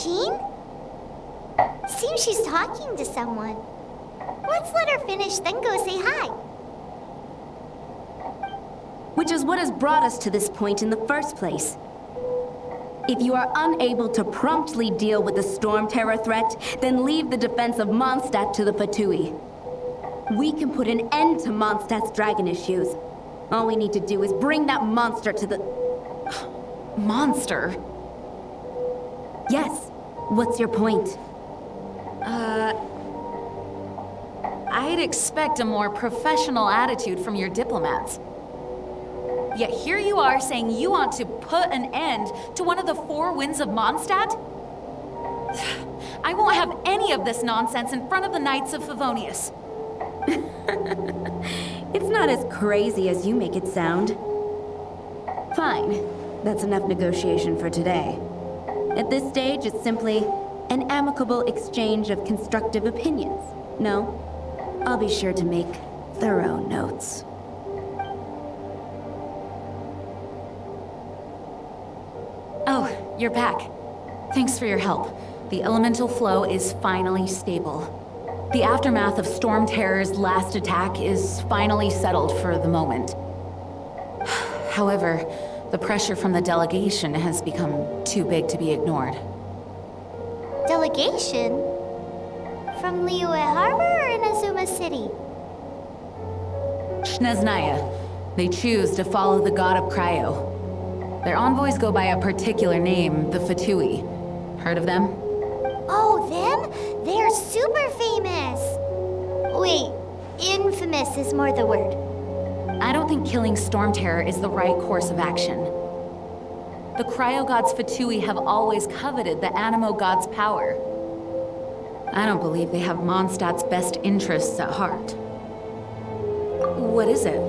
Jean? Seems she's talking to someone. Let's let her finish, then go say hi. Which is what has brought us to this point in the first place. If you are unable to promptly deal with the Storm Terror threat, then leave the defense of Mondstadt to the Fatui. We can put an end to Mondstadt's dragon issues. All we need to do is bring that monster to the... Monster? Yes. What's your point? I'd expect a more professional attitude from your diplomats. Yet here you are saying you want to put an end to one of the four winds of Mondstadt? I won't have any of this nonsense in front of the Knights of Favonius. It's not as crazy as you make it sound. Fine. That's enough negotiation for today. At this stage, it's simply an amicable exchange of constructive opinions. No? I'll be sure to make thorough notes. Oh, you're back. Thanks for your help. The elemental flow is finally stable. The aftermath of Storm Terror's last attack is finally settled for the moment. However, the pressure from the delegation has become too big to be ignored. Delegation? From Liyue Harbor or Inazuma City? Snezhnaya. They choose to follow the god of Cryo. Their envoys go by a particular name, the Fatui. Heard of them? Oh, them? They're super famous! Wait, infamous is more the word. I don't think killing Storm Terror is the right course of action. The Cryo God's Fatui have always coveted the Animo God's power. I don't believe they have Mondstadt's best interests at heart. What is it?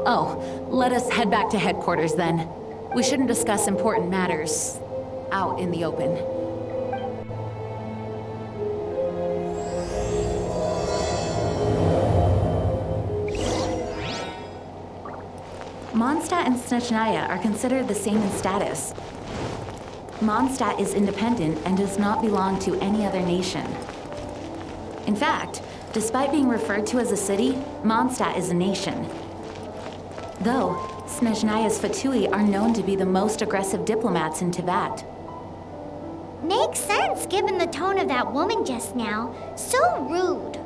Oh, let us head back to headquarters then. We shouldn't discuss important matters out in the open. Mondstadt and Snezhnaya are considered the same in status. Mondstadt is independent and does not belong to any other nation. In fact, despite being referred to as a city, Mondstadt is a nation. Though, Snezhnaya's Fatui are known to be the most aggressive diplomats in Teyvat. Makes sense given the tone of that woman just now. So rude.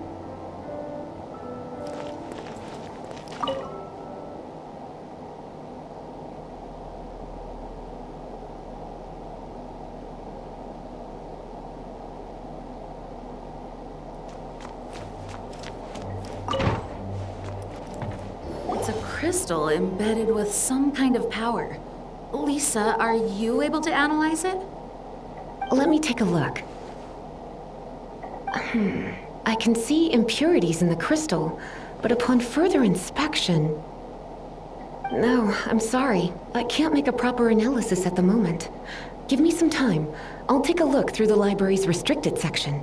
Crystal embedded with some kind of power. Lisa, are you able to analyze it? Let me take a look. I can see impurities in the crystal, but upon further inspection... No, I'm sorry. I can't make a proper analysis at the moment. Give me some time. I'll take a look through the library's restricted section.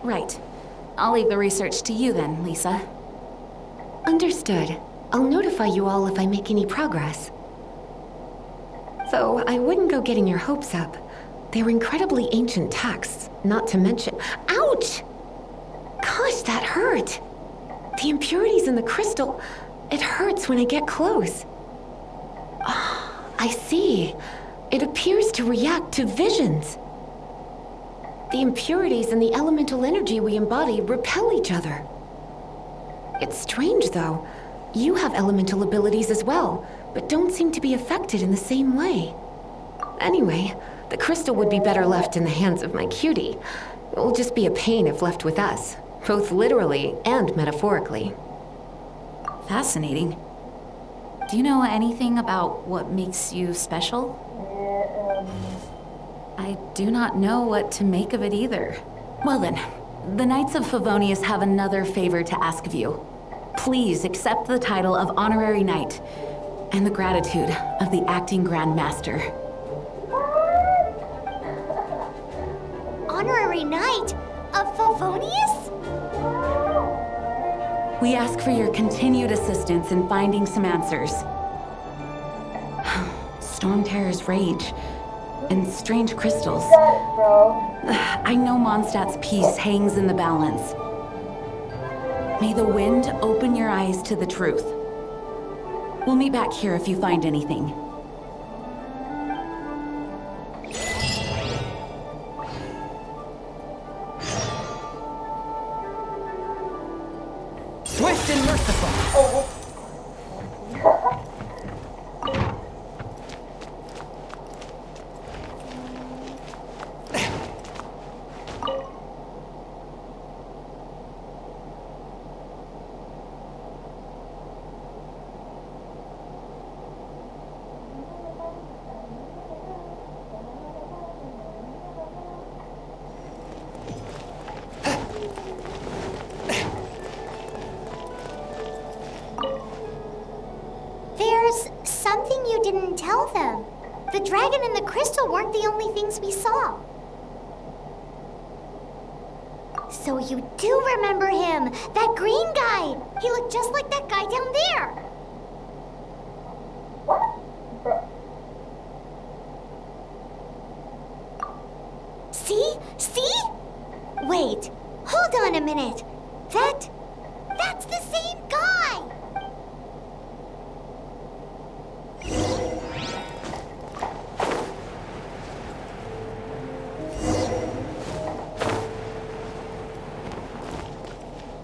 Right. I'll leave the research to you then, Lisa. Understood. I'll notify you all if I make any progress. Though I wouldn't go getting your hopes up. They're incredibly ancient texts, not to mention... Ouch! Gosh, that hurt! The impurities in the crystal... It hurts when I get close. Ah, I see. It appears to react to visions. The impurities and the elemental energy we embody repel each other. It's strange, though. You have elemental abilities as well, but don't seem to be affected in the same way. Anyway, the crystal would be better left in the hands of my cutie. It will just be a pain if left with us, both literally and metaphorically. Fascinating. Do you know anything about what makes you special? I do not know what to make of it either. Well then, the Knights of Favonius have another favor to ask of you. Please accept the title of Honorary Knight and the gratitude of the Acting Grand Master. Honorary Knight of Favonius? We ask for your continued assistance in finding some answers. Storm Terror's rage. and strange crystals. I know Mondstadt's peace hangs in the balance. May the wind open your eyes to the truth. We'll meet back here if you find anything. Swift and merciful. There's something you didn't tell them. The dragon and the crystal weren't the only things we saw. So you do remember him, that green guy. He looked just like that guy down there. See? See? Wait, hold on a minute. That's the same guy.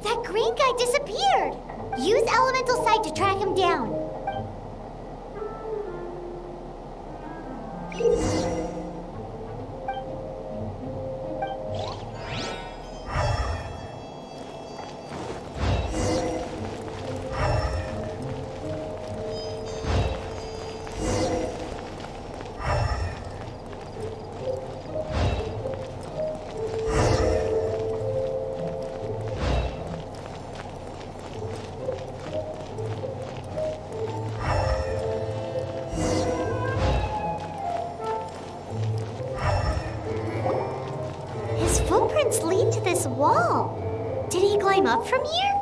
That green guy disappeared. Use elemental sight to track him down. His footprints lead to this wall. Did he climb up from here?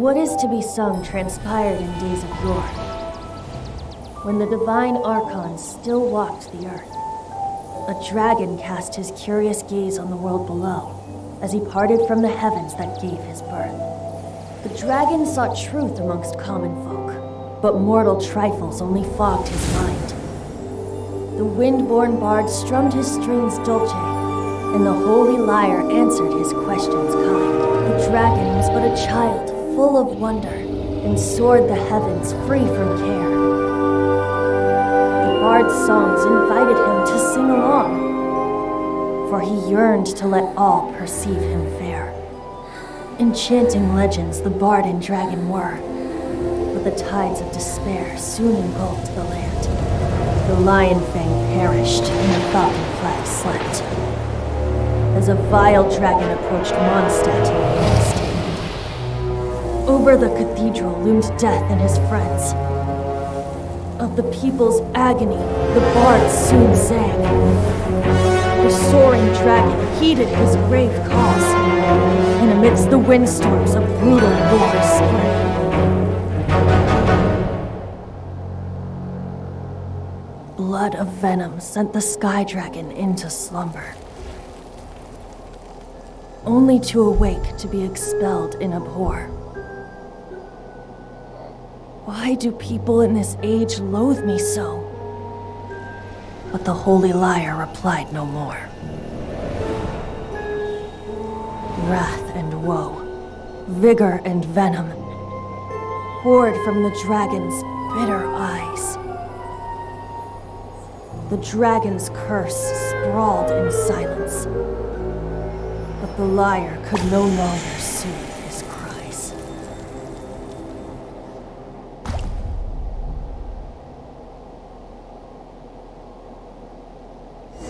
What is to be sung transpired in days of yore, when the divine archons still walked the earth. A dragon cast his curious gaze on the world below, as he parted from the heavens that gave his birth. The dragon sought truth amongst common folk, but mortal trifles only fogged his mind. The wind-born bard strummed his strings dolce, and the holy lyre answered his questions kind. The dragon was but a child, full of wonder, and soared the heavens free from care. The bard's songs invited him to sing along, for he yearned to let all perceive him fair. Enchanting legends the bard and dragon were, but the tides of despair soon engulfed the land. The lion fang perished, and the falcon flag slept, as a vile dragon approached Mondstadt in haste. Over the cathedral loomed death and his friends. Of the people's agony, the bard soon sang. The soaring dragon heeded his grave calls, and amidst the windstorms a brutal war spread. blood of venom sent the Sky Dragon into slumber, only to awake to be expelled in abhor. Why do people in this age loathe me so? But the Holy Liar replied no more. Wrath and woe, vigor and venom, poured from the dragon's bitter eyes. The dragon's curse sprawled in silence, but the liar could no longer soothe his cries.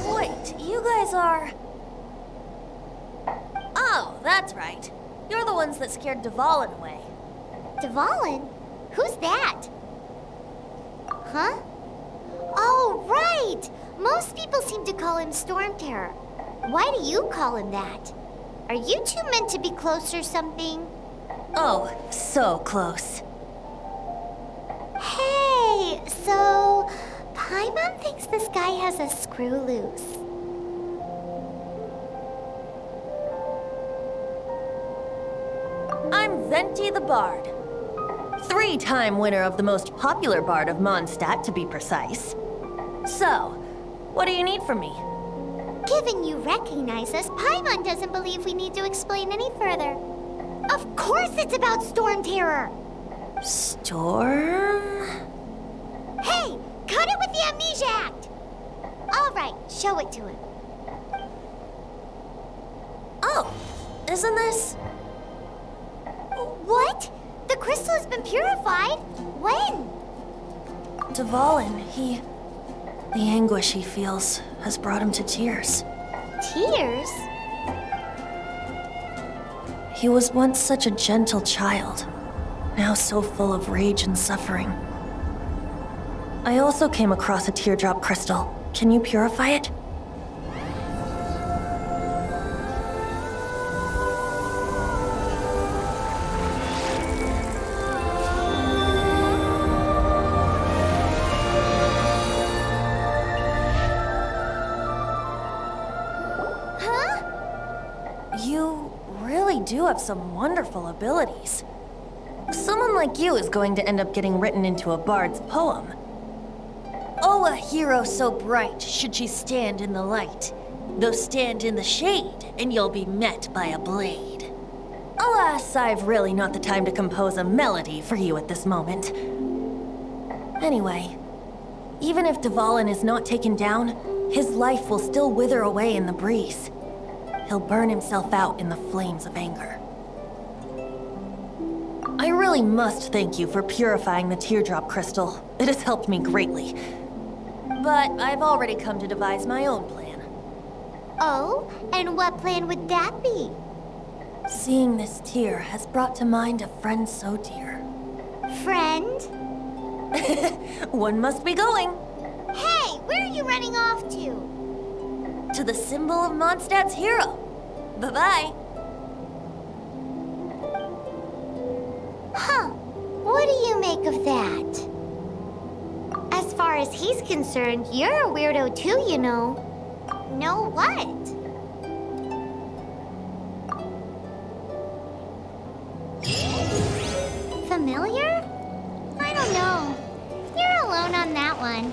Wait, you guys are... Oh, that's right. You're the ones that scared Dvalin away. Dvalin? Who's that? Huh? Oh, right! Most people seem to call him Storm Terror. Why do you call him that? Are you two meant to be close or something? Oh, so close. Hey, so Paimon thinks this guy has a screw loose. I'm Venti the Bard. 3-time winner of the most popular bard of Mondstadt, to be precise. So, what do you need from me? Given you recognize us, Paimon doesn't believe we need to explain any further. Of course it's about Storm Terror! Storm? Hey, cut it with the Amnesia Act! Alright, show it to him. Oh, isn't this... What? The crystal has been purified? When? Dvalin, the anguish he feels has brought him to tears. Tears? He was once such a gentle child, now so full of rage and suffering. I also came across a teardrop crystal. Can you purify it? You really do have some wonderful abilities. Someone like you is going to end up getting written into a bard's poem. Oh, a hero so bright should she stand in the light, though stand in the shade, and you'll be met by a blade. Alas, I've really not the time to compose a melody for you at this moment. Anyway, even if Dvalin is not taken down, his life will still wither away in the breeze. He'll burn himself out in the flames of anger. I really must thank you for purifying the teardrop crystal. It has helped me greatly. But I've already come to devise my own plan. Oh, and what plan would that be? Seeing this tear has brought to mind a friend so dear. Friend? One must be going. Hey, where are you running off to? To the symbol of Mondstadt's hero. Bye-bye. Huh. What do you make of that? As far as he's concerned, you're a weirdo too, you know. Know what? Familiar? I don't know. You're alone on that one.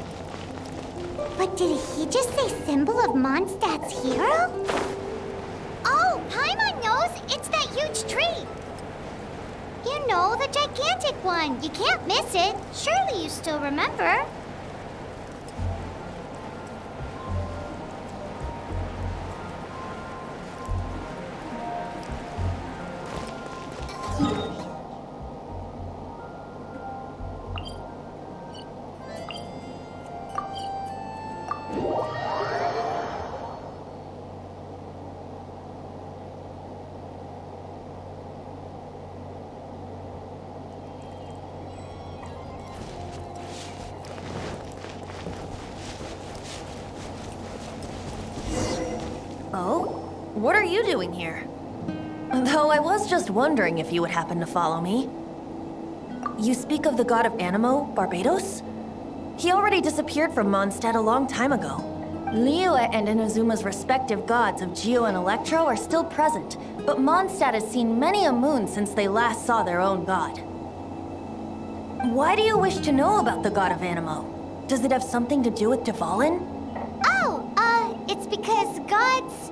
But did he just say symbol of Mondstadt's hero? Oh, Paimon knows! It's that huge tree! You know, the gigantic one. You can't miss it. Surely you still remember. Oh? What are you doing here? Though I was just wondering if you would happen to follow me. You speak of the god of Animo, Barbados? He already disappeared from Mondstadt a long time ago. Liyue and Inazuma's respective gods of Geo and Electro are still present, but Mondstadt has seen many a moon since they last saw their own god. Why do you wish to know about the god of Animo? Does it have something to do with Dvalin? Oh, it's because gods...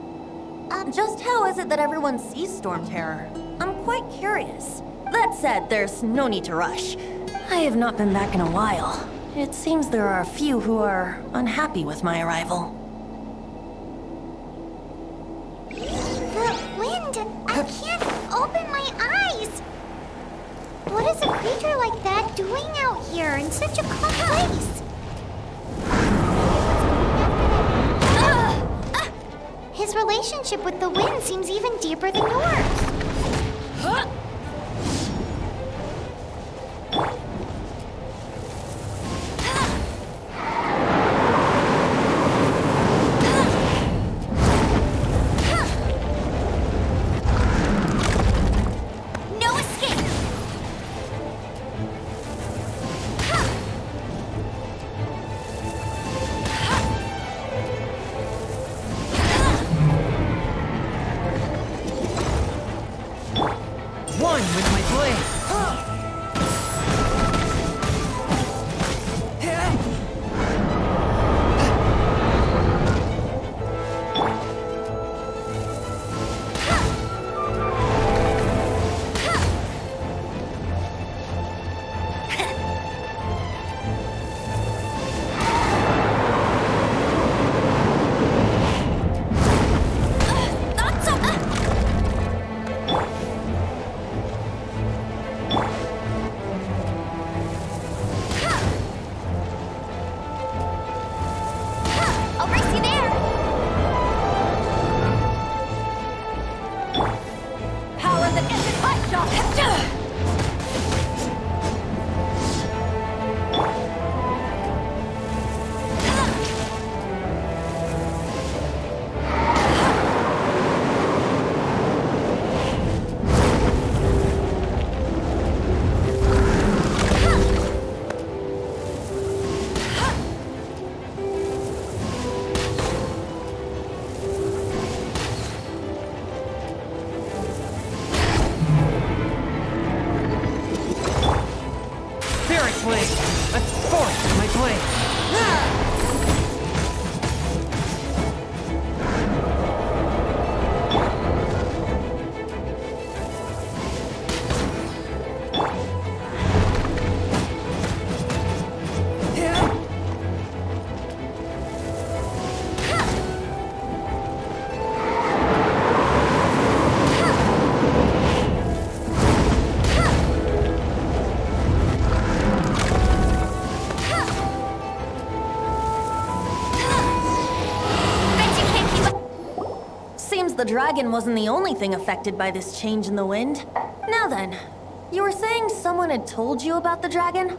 Just how is it that everyone sees Storm Terror? I'm quite curious. That said, there's no need to rush. I have not been back in a while. It seems there are a few who are unhappy with my arrival. The wind! I can't open my eyes! What is a creature like that doing out here in such a cold place? His relationship with the wind seems even deeper than yours. No escape! One with my blade. Not so... I'll race you there! Power that isn't my shot! Spirit blade. Let's force my blade. Seems the dragon wasn't the only thing affected by this change in the wind. Now then, you were saying someone had told you about the dragon?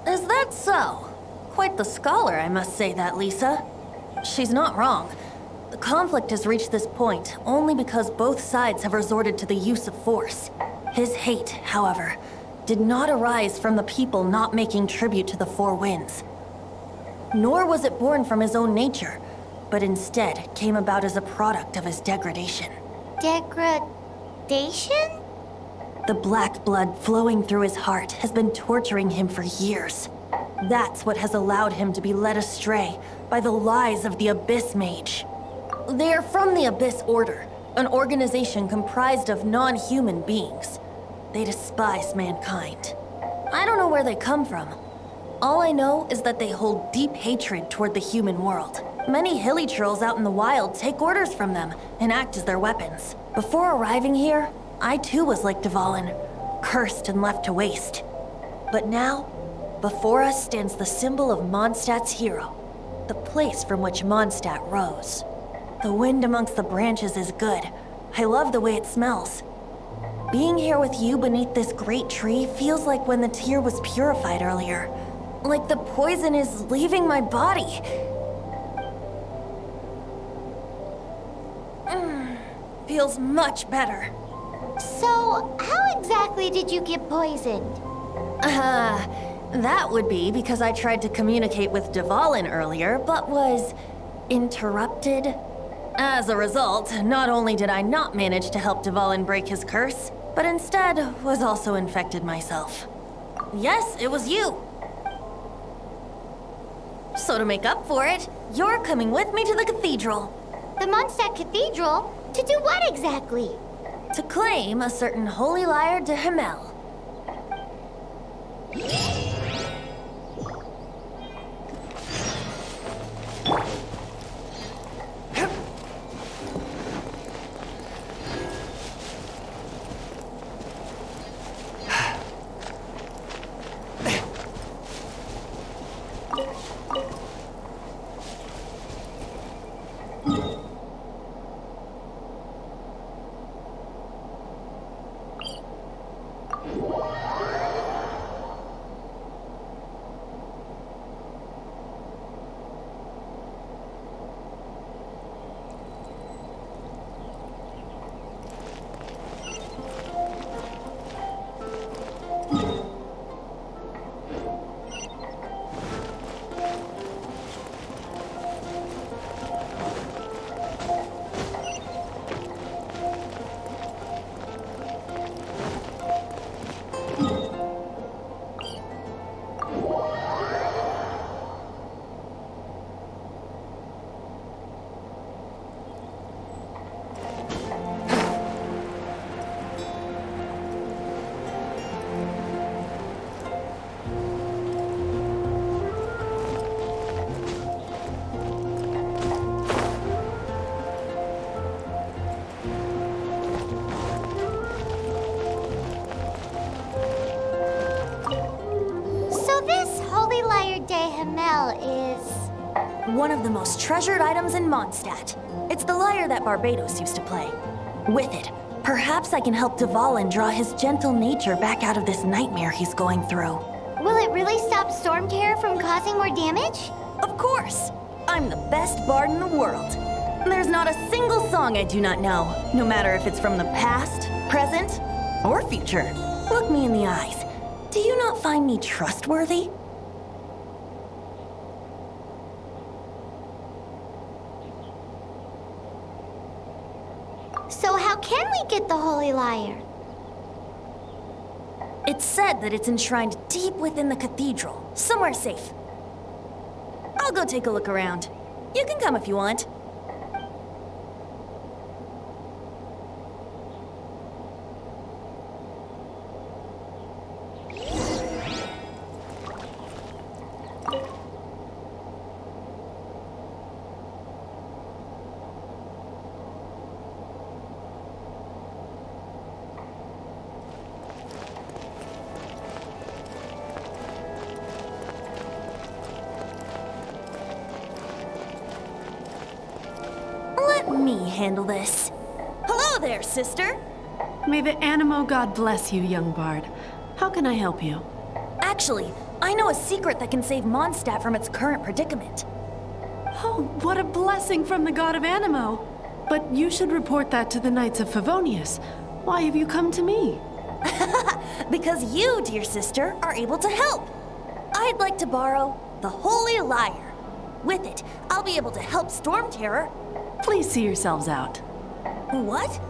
Is that so? Quite the scholar, I must say that, Lisa. She's not wrong. The conflict has reached this point only because both sides have resorted to the use of force. His hate, however, did not arise from the people not making tribute to the Four Winds. Nor was it born from his own nature, but instead came about as a product of his degradation. Degradation? The black blood flowing through his heart has been torturing him for years. That's what has allowed him to be led astray by the lies of the Abyss Mage. They are from the Abyss Order, an organization comprised of non-human beings. They despise mankind. I don't know where they come from. All I know is that they hold deep hatred toward the human world. Many hilly trolls out in the wild take orders from them and act as their weapons. Before arriving here, I too was like Dvalin, cursed and left to waste. But now, before us stands the symbol of Mondstadt's hero, the place from which Mondstadt rose. The wind amongst the branches is good. I love the way it smells. Being here with you beneath this great tree feels like when the tear was purified earlier. Like the poison is leaving my body. Feels much better. So, how exactly did you get poisoned? That would be because I tried to communicate with Dvalin earlier, but was interrupted. As a result, not only did I not manage to help Dvalin break his curse, but instead was also infected myself. Yes, it was you. So to make up for it, you're coming with me to the cathedral. The Mondstadt Cathedral? To do what exactly? To claim a certain holy lyre de Himmel. One of the most treasured items in Mondstadt. It's the lyre that Barbados used to play. With it, perhaps I can help Dvalin draw his gentle nature back out of this nightmare he's going through. Will it really stop Storm Terror from causing more damage? Of course! I'm the best bard in the world. There's not a single song I do not know, no matter if it's from the past, present, or future. Look me in the eyes. Do you not find me trustworthy? So how can we get the Holy Lyre? It's said that it's enshrined deep within the cathedral, somewhere safe. I'll go take a look around. You can come if you want. Let me handle this. Hello there, sister. May the Animo God bless you, young bard. How can I help you? Actually, I know a secret that can save Mondstadt from its current predicament. Oh, what a blessing from the God of Animo! But you should report that to the Knights of Favonius. Why have you come to me? Because you, dear sister, are able to help. I'd like to borrow the Holy Lyre. With it, I'll be able to help Storm Terror. Please see yourselves out. What?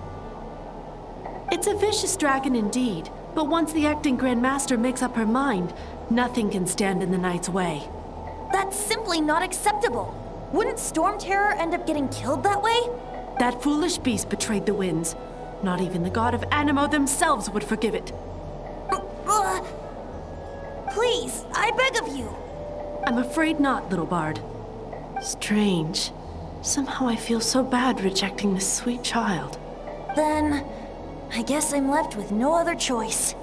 It's a vicious dragon indeed, but once the acting Grand Master makes up her mind, nothing can stand in the Knight's way. That's simply not acceptable. Wouldn't Storm Terror end up getting killed that way? That foolish beast betrayed the winds. Not even the God of Animo themselves would forgive it. Please, I beg of you. I'm afraid not, little bard. Strange. Somehow I feel so bad rejecting this sweet child. Then, I guess I'm left with no other choice.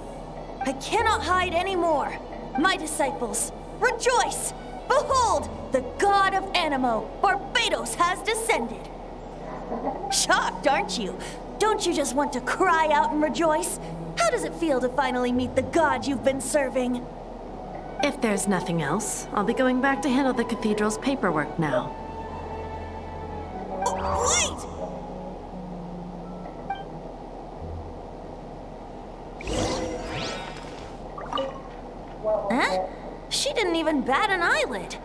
I cannot hide anymore. My disciples, rejoice! Behold, the God of Animo, Barbados, has descended. Shocked, aren't you? Don't you just want to cry out and rejoice? How does it feel to finally meet the God you've been serving? If there's nothing else, I'll be going back to handle the cathedral's paperwork now. Wait! eyelid.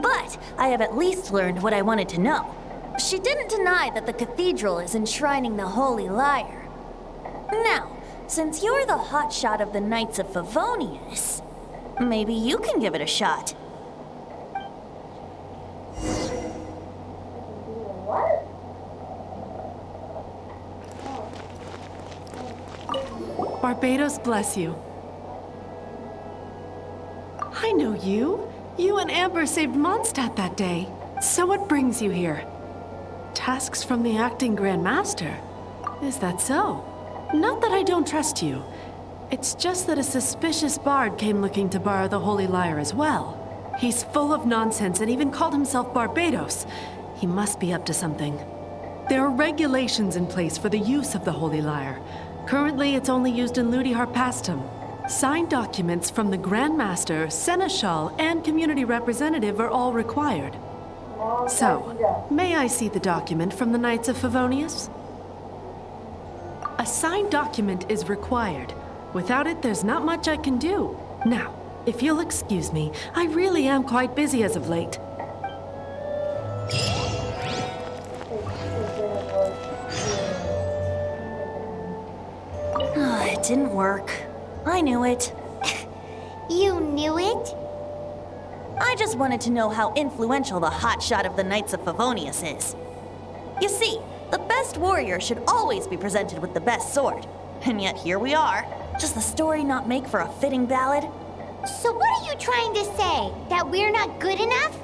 But I have at least learned what I wanted to know. She didn't deny that the Cathedral is enshrining the Holy Lyre. Now, since you're the hotshot of the Knights of Favonius, maybe you can give it a shot. Barbados bless you. I know you. You and Amber saved Mondstadt that day. So what brings you here? Tasks from the acting Grand Master? Is that so? Not that I don't trust you. It's just that a suspicious bard came looking to borrow the Holy Lyre as well. He's full of nonsense and even called himself Barbados. He must be up to something. There are regulations in place for the use of the Holy Lyre. Currently, it's only used in Ludi Harpastum. Signed documents from the Grand Master, Seneschal, and community representative are all required. So, may I see the document from the Knights of Favonius? A signed document is required. Without it, there's not much I can do. Now, if you'll excuse me, I really am quite busy as of late. It didn't work. I knew it. You knew it? I just wanted to know how influential the hotshot of the Knights of Favonius is. You see, the best warrior should always be presented with the best sword. And yet here we are. Does the story not make for a fitting ballad? So what are you trying to say? That we're not good enough?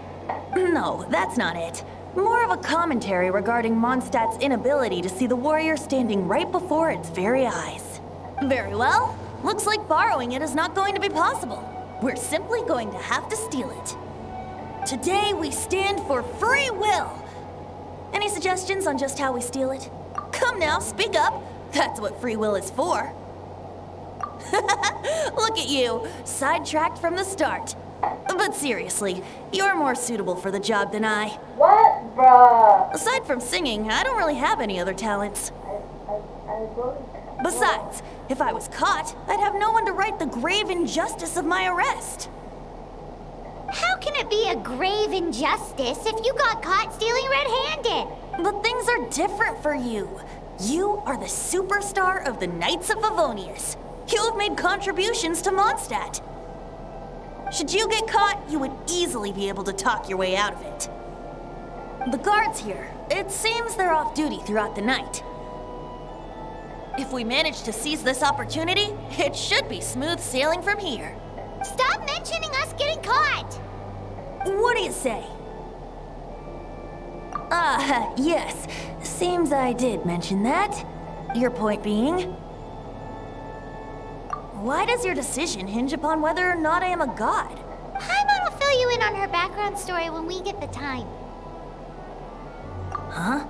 No, that's not it. More of a commentary regarding Mondstadt's inability to see the warrior standing right before its very eyes. Very well. Looks like borrowing it is not going to be possible. We're simply going to have to steal it. Today we stand for free will. Any suggestions on just how we steal it? Come now, speak up. That's what free will is for. Look at you, sidetracked from the start. But seriously, you're more suitable for the job than I. What, bruh? Aside from singing, I don't really have any other talents. Besides, if I was caught, I'd have no one to right the grave injustice of my arrest. How can it be a grave injustice if you got caught stealing red-handed? But things are different for you. You are the superstar of the Knights of Favonius. You have made contributions to Mondstadt. Should you get caught, you would easily be able to talk your way out of it. The guards here, it seems they're off duty throughout the night. If we manage to seize this opportunity, it should be smooth sailing from here. Stop mentioning us getting caught! What do you say? Yes. Seems I did mention that. Your point being? Why does your decision hinge upon whether or not I am a god? Paimon will fill you in on her background story when we get the time. Huh?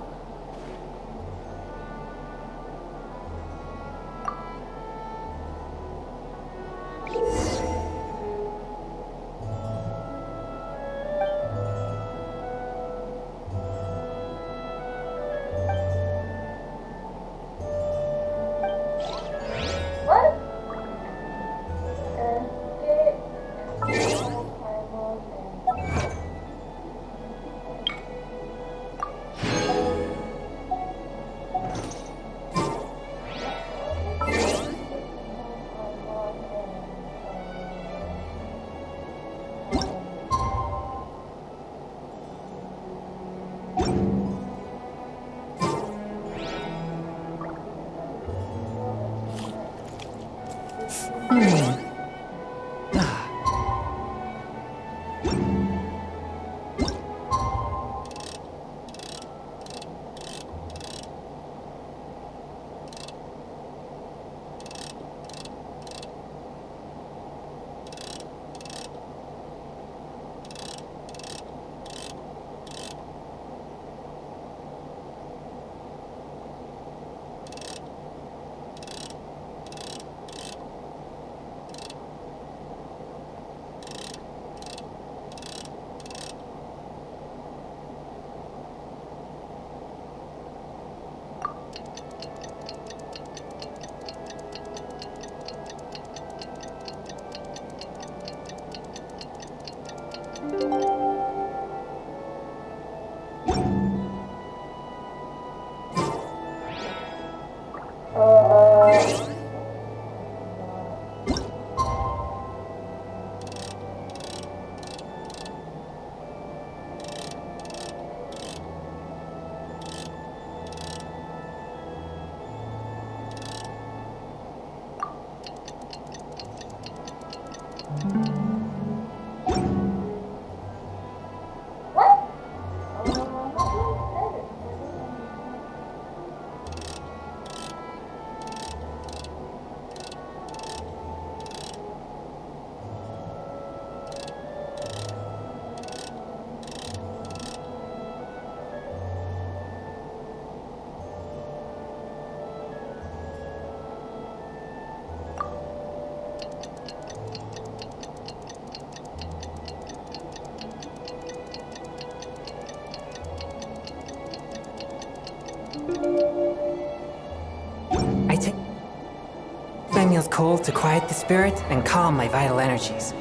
as cold to quiet the spirit and calm my vital energies.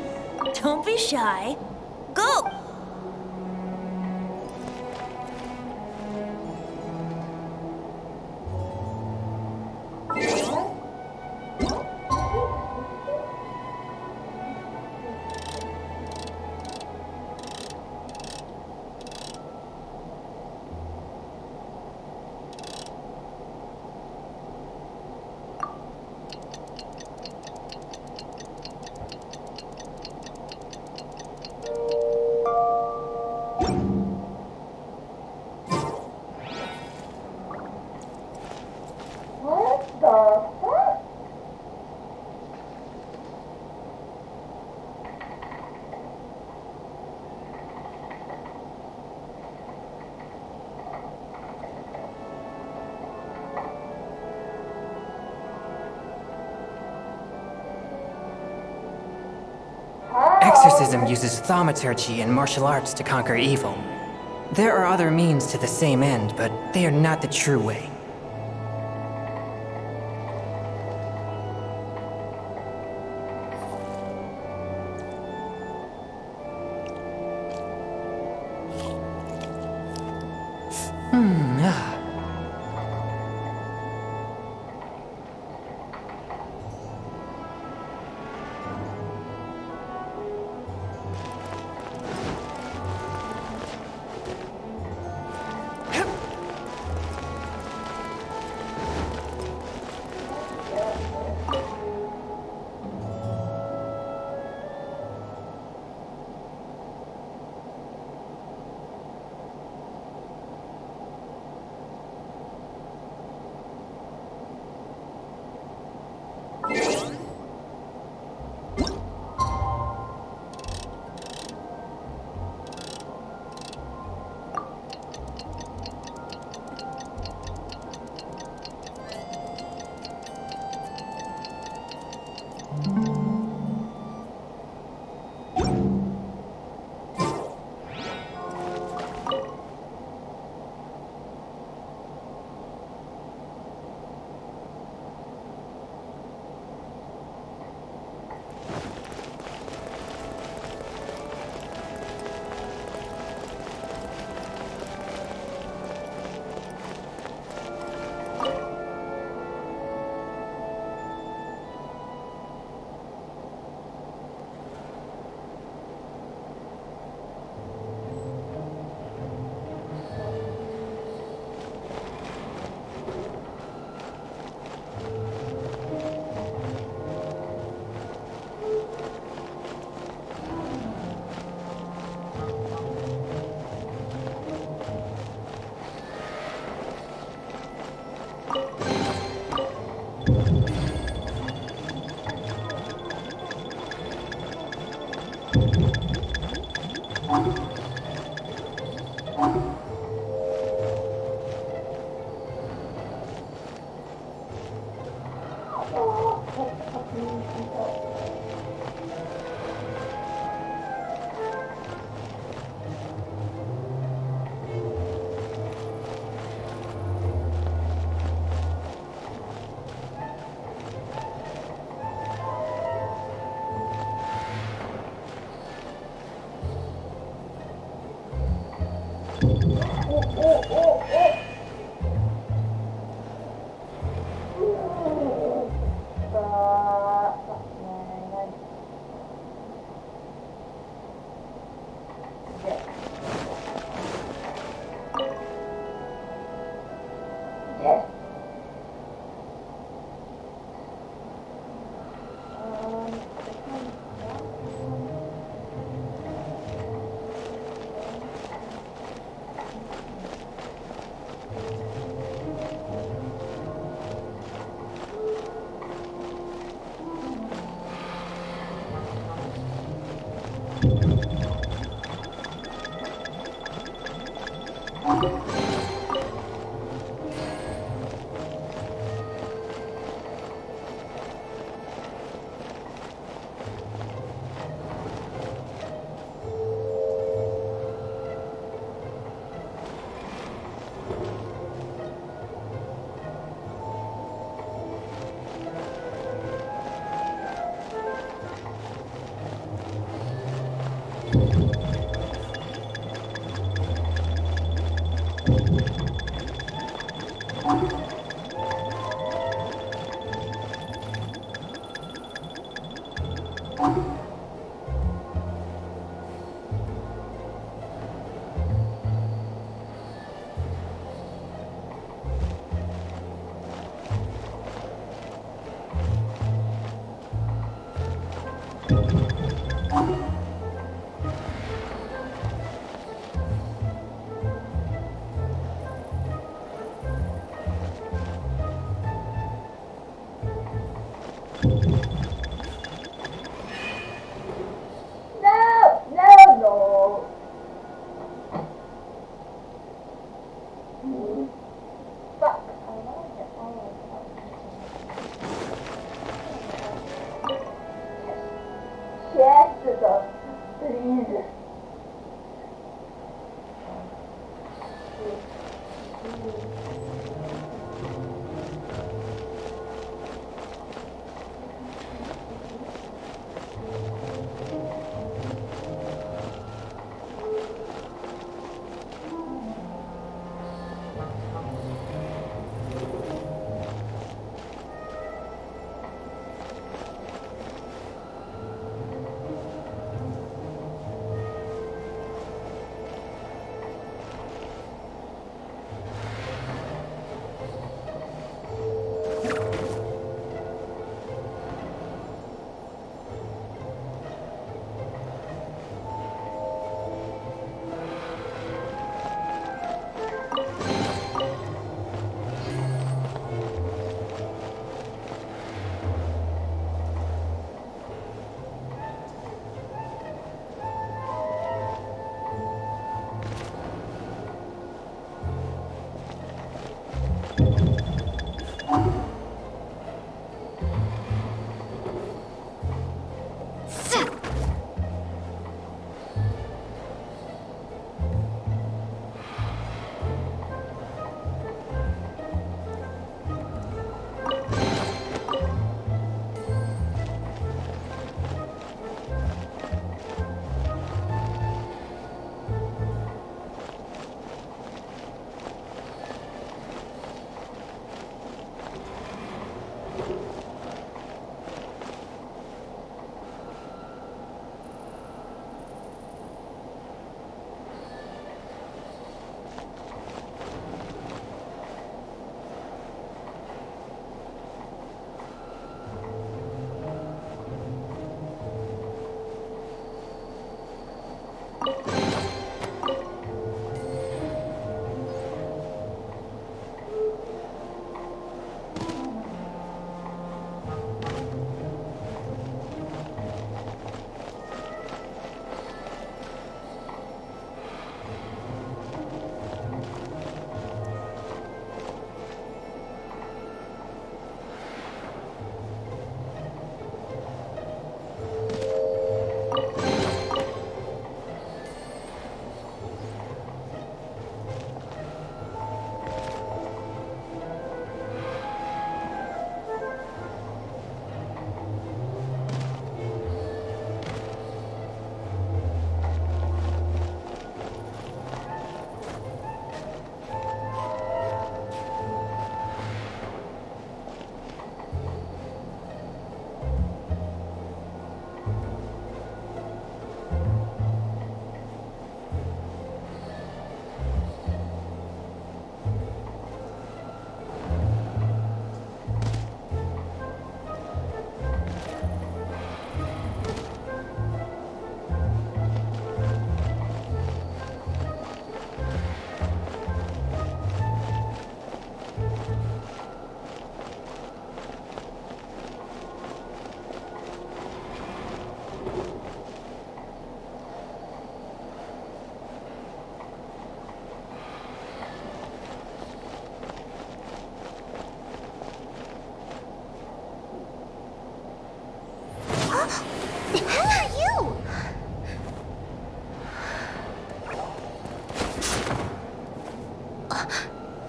Don't be shy. Go! Exorcism uses thaumaturgy and martial arts to conquer evil. There are other means to the same end, but they are not the true way.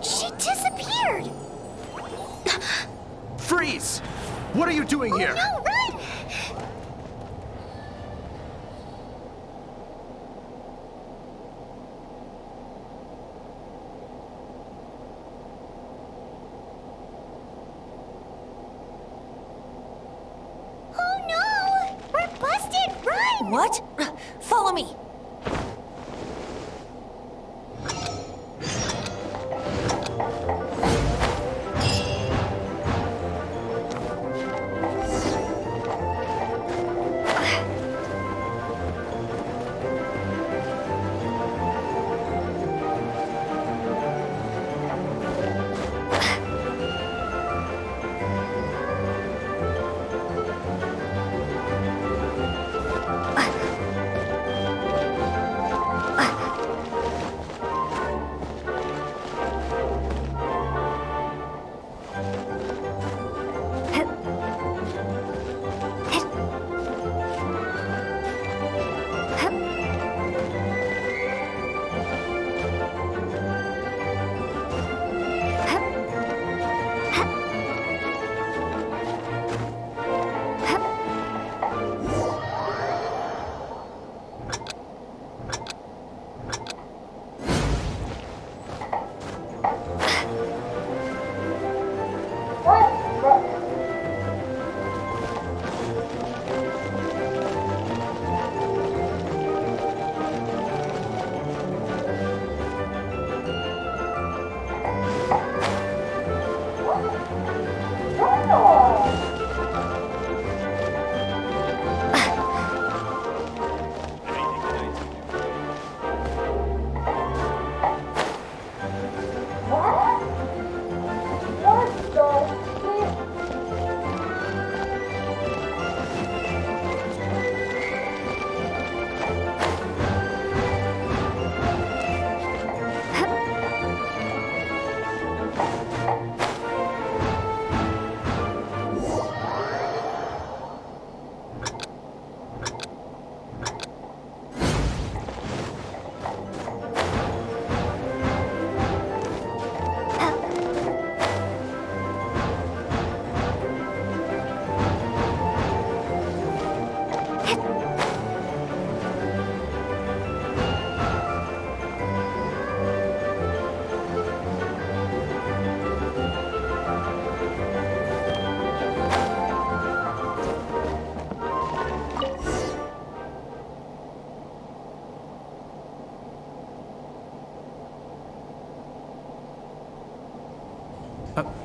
She disappeared! Freeze! What are you doing here? No, run! Oh no! We're busted! Run! What? Follow me.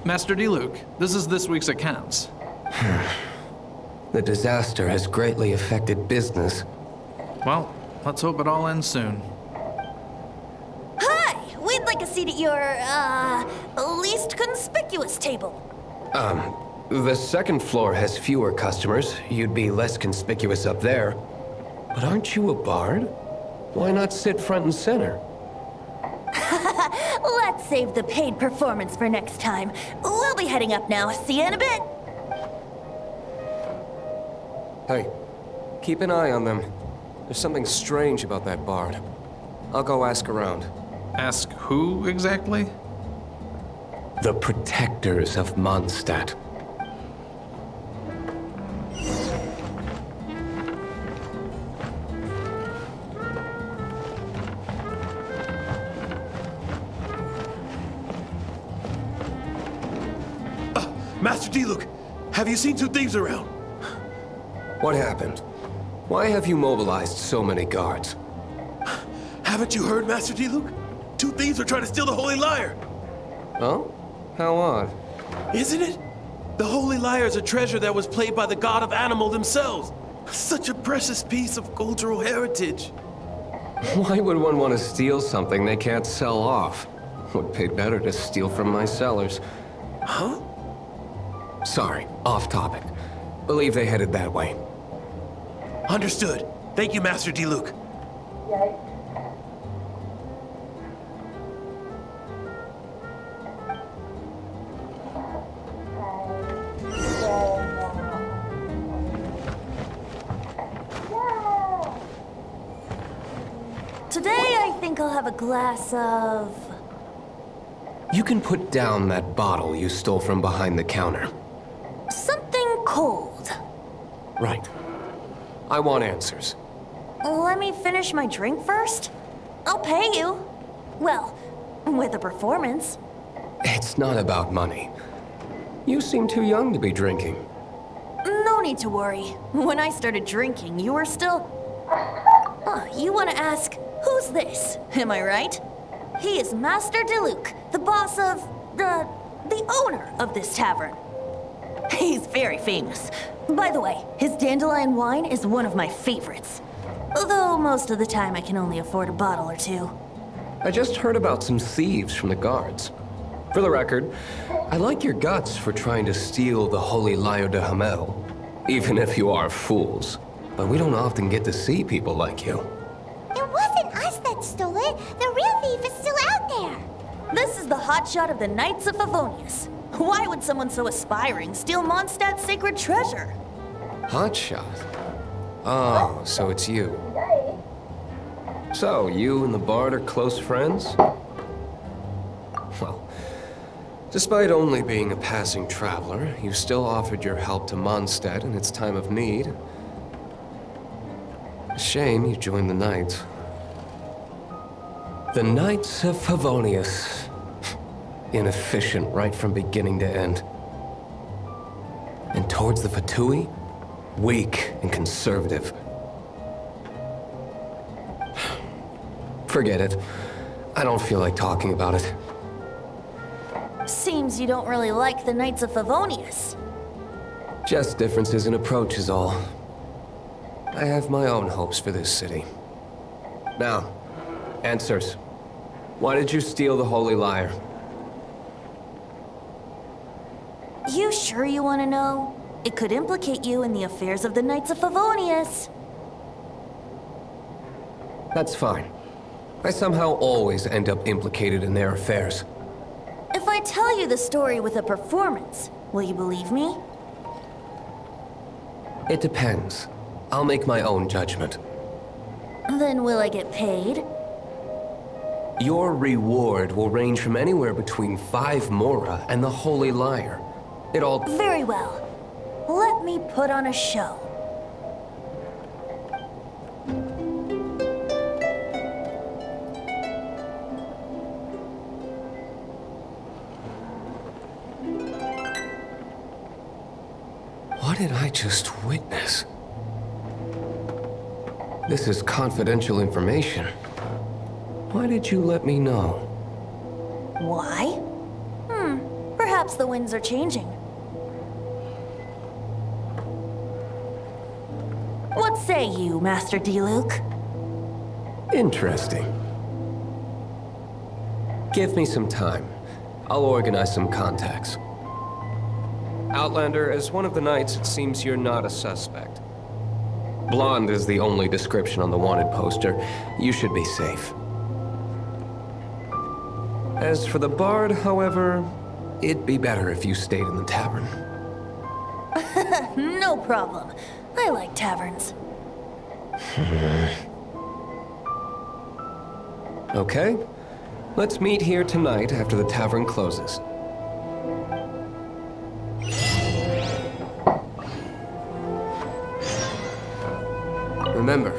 Master D-Luke, this is this week's accounts. The disaster has greatly affected business. Well, let's hope it all ends soon. Hi! We'd like a seat at your, least conspicuous table. The second floor has fewer customers. You'd be less conspicuous up there. But aren't you a bard? Why not sit front and center? Let's save the paid performance for next time. We'll be heading up now. See you in a bit. Hey, keep an eye on them. There's something strange about that bard. I'll go ask around. Ask who exactly? The protectors of Mondstadt. Master D-Luke, have you seen two thieves around? What happened? Why have you mobilized so many guards? Haven't you heard, Master D-Luke? Two thieves are trying to steal the Holy Lyre. Oh? How odd. Isn't it? The Holy Lyre is a treasure that was played by the god of animal themselves. Such a precious piece of cultural heritage. Why would one want to steal something they can't sell off? Would pay better to steal from my sellers. Huh? Sorry, off topic. Believe they headed that way. Understood. Thank you, Master D-Luke. Today, I think I'll have a glass of You can put down that bottle you stole from behind the counter. Something cold. Right. I want answers. Let me finish my drink first. I'll pay you. Well, with a performance. It's not about money. You seem too young to be drinking. No need to worry. When I started drinking, you were still... you want to ask, who's this? Am I right? He is Master Diluc, the boss of... the owner of this tavern. He's very famous. By the way, his dandelion wine is one of my favorites. Although most of the time I can only afford a bottle or two. I just heard about some thieves from the guards. For the record, I like your guts for trying to steal the Holy Lyre de Hamel, even if you are fools. But we don't often get to see people like you. It wasn't us that stole it. The real thief is still out there. This is the hotshot of the Knights of Favonius. Why would someone so aspiring steal Mondstadt's sacred treasure? Hotshot? Oh, so it's you. So, you and the Bard are close friends? Well, despite only being a passing traveler, you still offered your help to Mondstadt in its time of need. A shame you joined the Knights. The Knights of Favonius. Inefficient right from beginning to end. And towards the Fatui, weak and conservative. Forget it. I don't feel like talking about it. Seems you don't really like the Knights of Favonius. Just differences in approach is all. I have my own hopes for this city. Now, answers. Why did you steal the Holy Lyre? You sure you want to know? It could implicate you in the affairs of the Knights of Favonius. That's fine. I somehow always end up implicated in their affairs. If I tell you the story with a performance, will you believe me? It depends. I'll make my own judgment. Then will I get paid? Your reward will range from anywhere between 5 Mora and the Holy Lyre. It all... Very well. Let me put on a show. What did I just witness? This is confidential information. Why did you let me know? Why? Perhaps the winds are changing. What say you, Master Diluc? Interesting. Give me some time. I'll organize some contacts. Outlander, as one of the Knights, it seems you're not a suspect. Blonde is the only description on the wanted poster. You should be safe. As for the Bard, however, it'd be better if you stayed in the tavern. No problem. I like taverns. Okay. Let's meet here tonight after the tavern closes. Remember,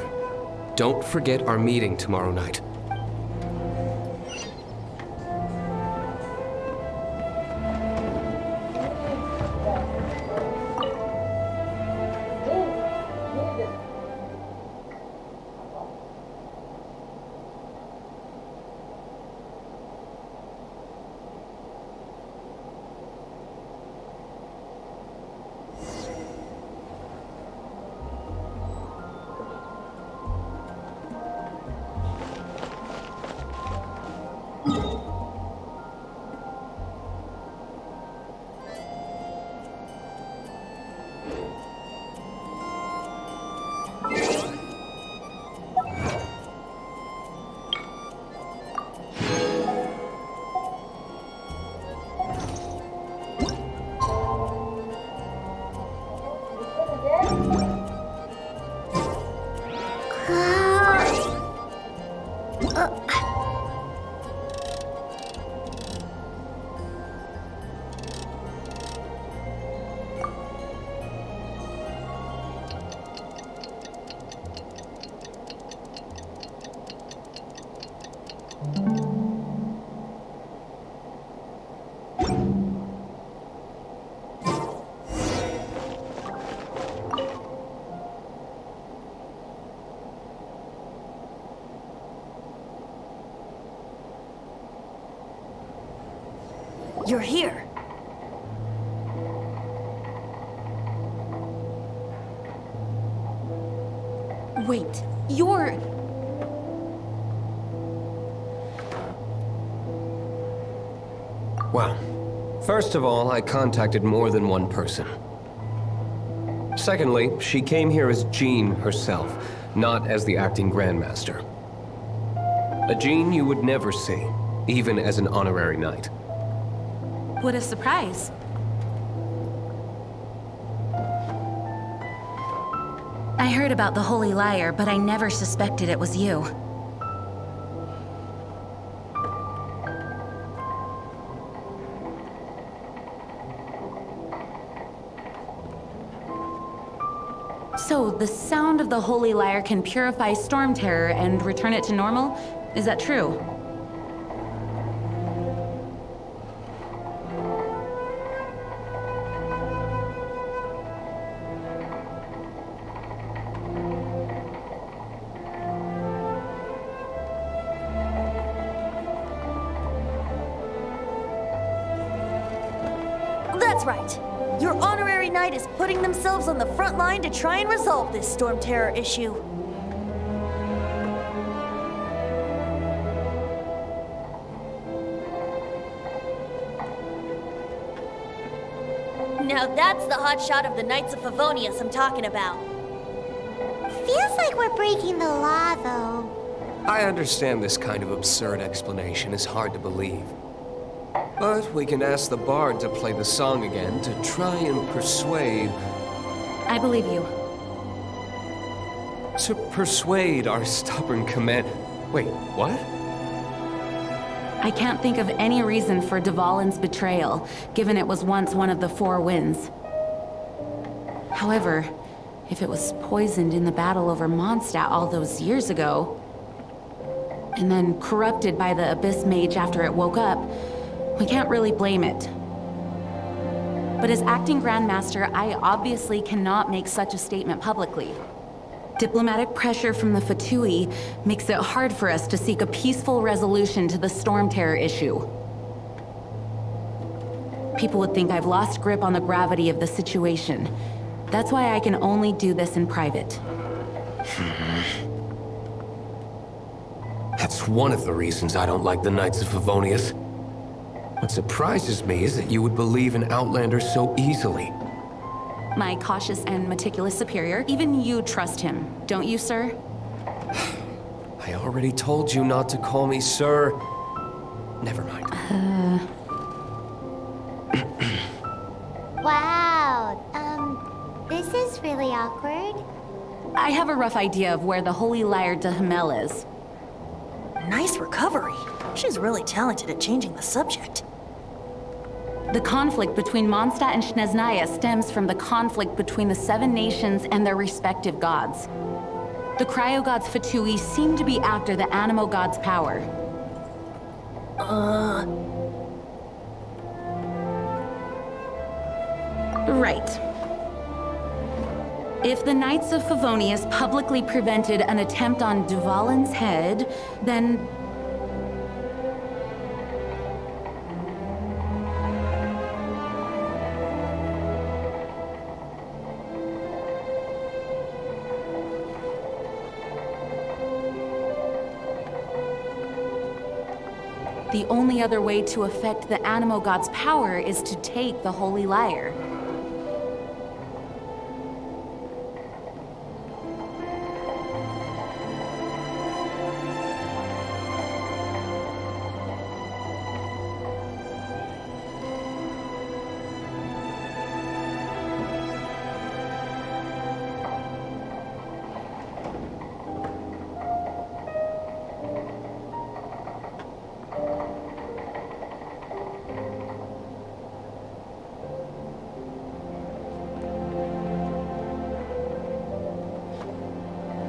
don't forget our meeting tomorrow night. You're here. Wait, you're... Well, first of all, I contacted more than one person. Secondly, she came here as Jean herself, not as the acting Grandmaster. A Jean you would never see, even as an honorary knight. What a surprise. I heard about the Holy Liar, but I never suspected it was you. So, the sound of the Holy Lyre can purify Storm Terror and return it to normal? Is that true? That's right. Your honorary knight is putting themselves on the front line to try and resolve this Storm Terror issue. Now that's the hotshot of the Knights of Favonius I'm talking about. Feels like we're breaking the law, though. I understand this kind of absurd explanation is hard to believe. But we can ask the bard to play the song again to try and persuade... I believe you. To persuade our stubborn command... Wait, what? I can't think of any reason for Dvalin's betrayal, given it was once one of the Four Winds. However, if it was poisoned in the battle over Mondstadt all those years ago, and then corrupted by the Abyss Mage after it woke up, we can't really blame it. But as acting Grandmaster, I obviously cannot make such a statement publicly. Diplomatic pressure from the Fatui makes it hard for us to seek a peaceful resolution to the Storm Terror issue. People would think I've lost grip on the gravity of the situation. That's why I can only do this in private. That's one of the reasons I don't like the Knights of Favonius. What surprises me is that you would believe an Outlander so easily. My cautious and meticulous superior, even you trust him, don't you, sir? I already told you not to call me sir. Never mind. Wow, this is really awkward. I have a rough idea of where the Holy Lyre de Hamel is. Nice recovery. She's really talented at changing the subject. The conflict between Mondstadt and Snezhnaya stems from the conflict between the Seven Nations and their respective gods. The cryo-gods Fatui seem to be after the Animo god's power. Right. If the Knights of Favonius publicly prevented an attempt on Dvalin's head, then... the only other way to affect the Animo god's power is to take the Holy Lyre.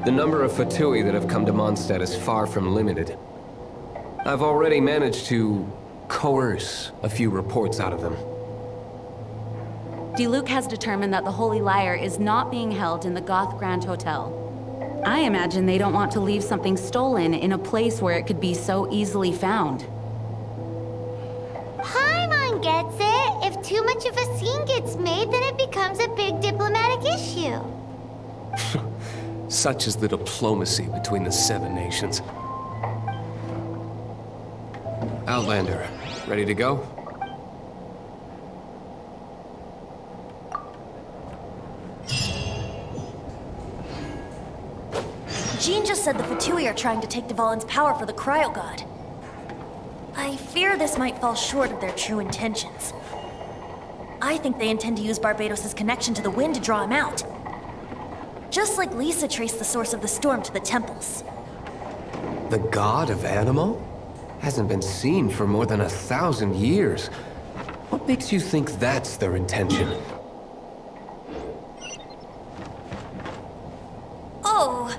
The number of Fatui that have come to Mondstadt is far from limited. I've already managed to coerce a few reports out of them. Diluc has determined that the Holy Lyre is not being held in the Goth Grand Hotel. I imagine they don't want to leave something stolen in a place where it could be so easily found. Paimon Everyone gets it. If too much of a scene gets made, then it becomes a big diplomatic issue. Such is the diplomacy between the 7 nations. Outlander, ready to go? Jean just said the Fatui are trying to take Dvalin's power for the Cryo God. I fear this might fall short of their true intentions. I think they intend to use Barbados' connection to the wind to draw him out. Just like Lisa traced the source of the storm to the temples. The god of Animo? Hasn't been seen for more than 1,000 years. What makes you think that's their intention? Oh,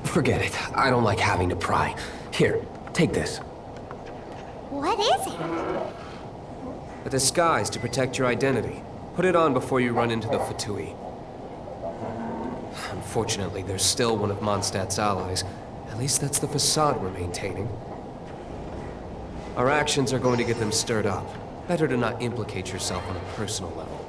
Forget it. I don't like having to pry. Here, take this. What is it? A disguise to protect your identity. Put it on before you run into the Fatui. Unfortunately, there's still one of Mondstadt's allies. At least that's the facade we're maintaining. Our actions are going to get them stirred up. Better to not implicate yourself on a personal level.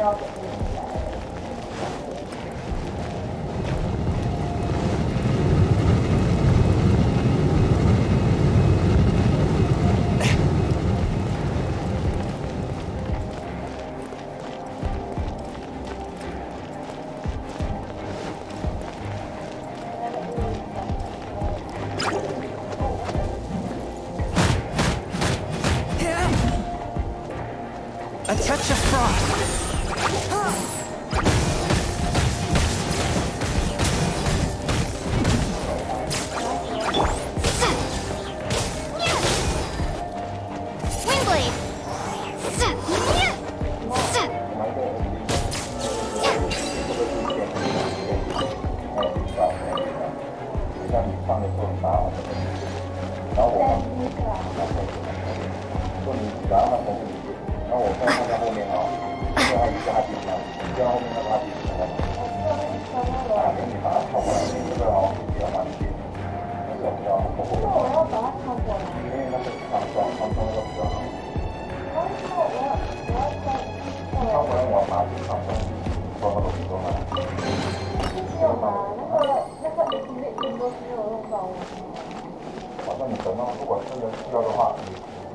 A touch of frost.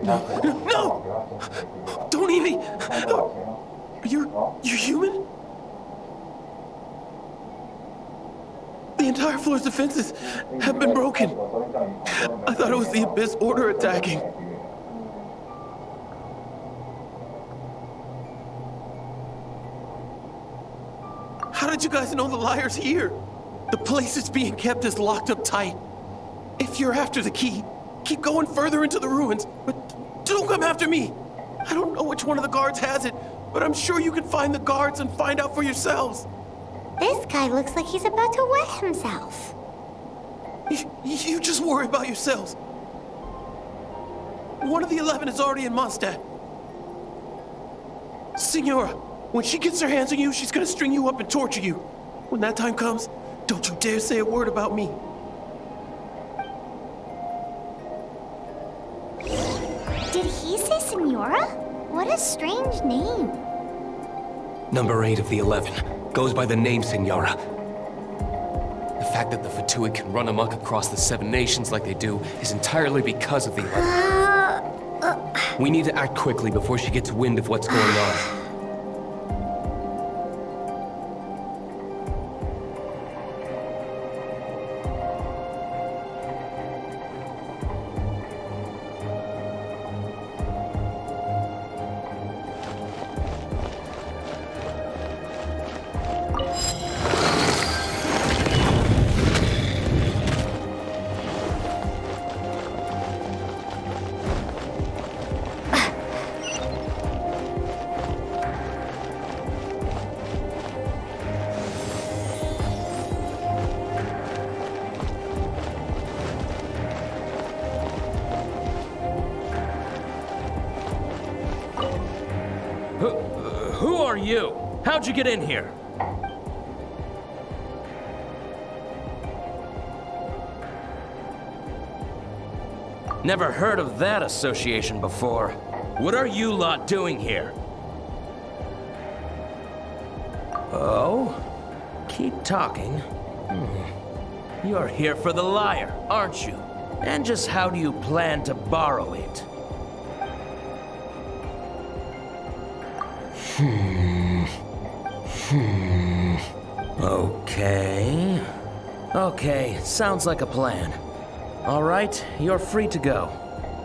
No! Don't eat me! You're human? The entire floor's defenses have been broken. I thought it was the Abyss Order attacking. How did you guys know the liar's here? The place is being kept as locked up tight. If you're after the key, keep going further into the ruins, but don't come after me. I don't know which one of the guards has it, but I'm sure you can find the guards and find out for yourselves. This guy looks like he's about to wet himself. You just worry about yourselves. One of the 11 is already in Mondstadt. Signora, when she gets her hands on you, she's gonna string you up and torture you. When that time comes, don't you dare say a word about me. Did he say Senora? What a strange name. Number 8 of the 11 goes by the name Senora. The fact that the Fatui can run amok across the 7 nations like they do is entirely because of the 11. We need to act quickly before she gets wind of what's going on. Who are you? How'd you get in here? Never heard of that association before. What are you lot doing here? Oh? Keep talking. You're here for the lyre, aren't you? And just how do you plan to borrow it? Okay, sounds like a plan. All right, you're free to go.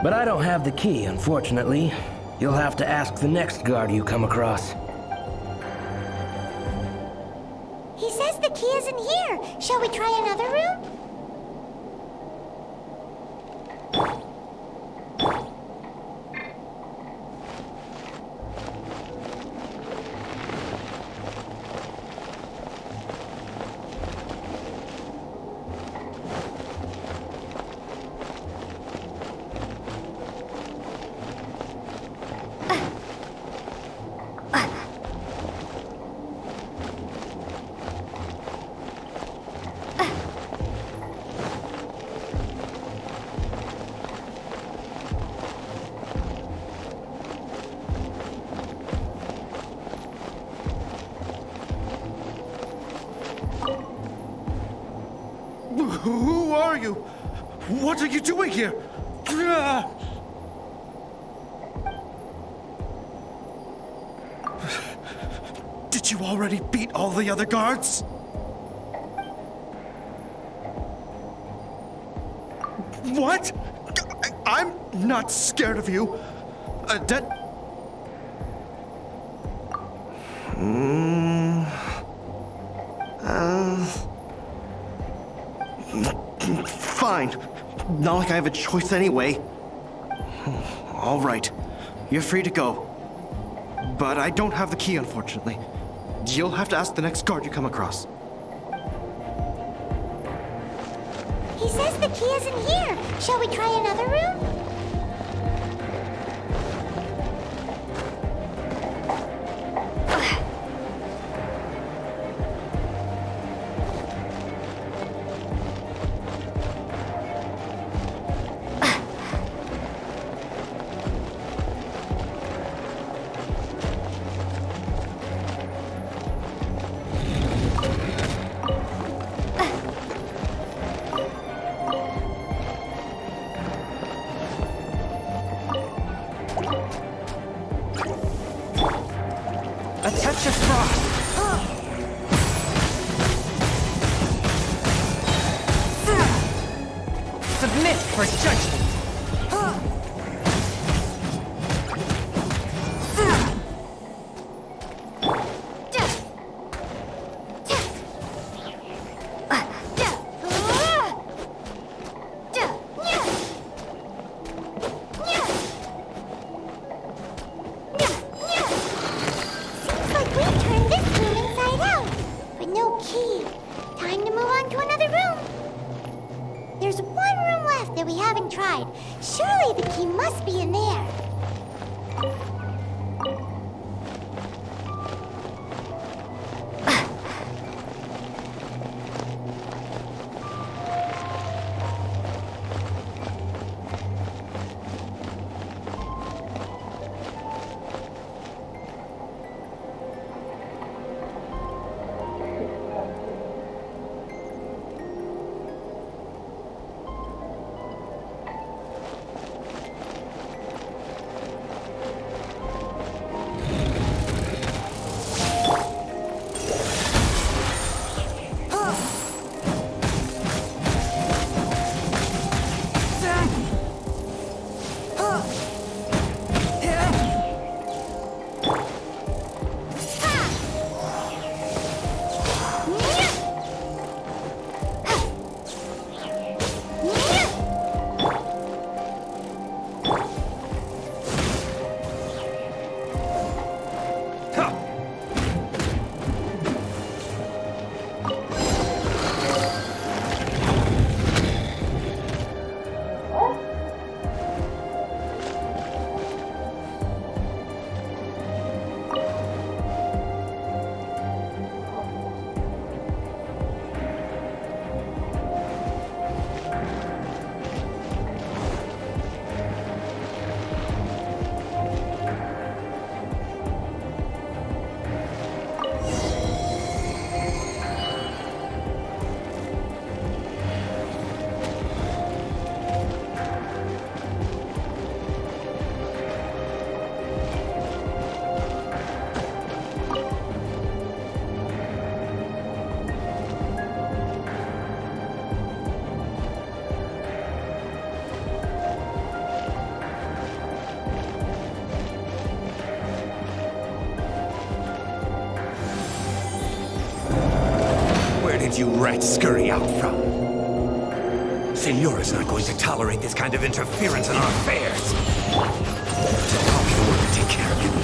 But I don't have the key, unfortunately. You'll have to ask the next guard you come across. He says the key isn't here. Shall we try another room? Who are you? What are you doing here? Did you already beat all the other guards? What? I'm not scared of you. Fine. Not like I have a choice anyway. All right. You're free to go. But I don't have the key, unfortunately. You'll have to ask the next guard you come across. He says the key isn't here. Shall we try another room? A touch of frost. Submit for judgment. Surely the key must be in there. Did you rats scurry out from? Signora's not going to tolerate this kind of interference in our affairs. Tell me to work and take care of you. You'll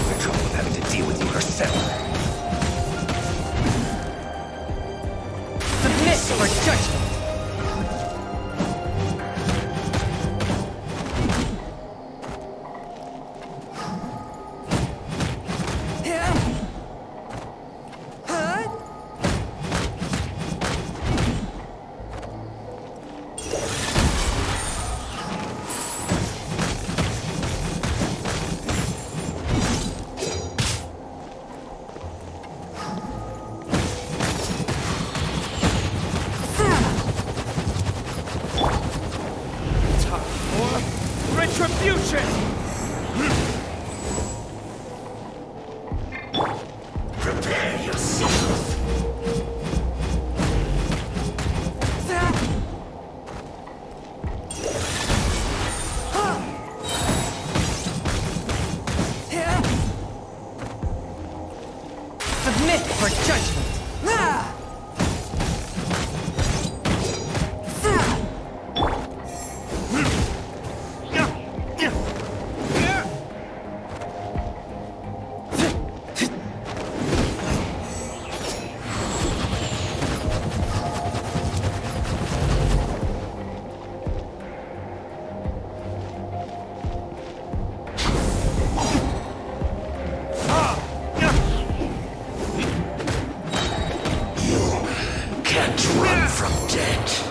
have trouble with having to deal with you herself. Submit for judgment. Prepare yourself. Submit for judgment! Can't run from death.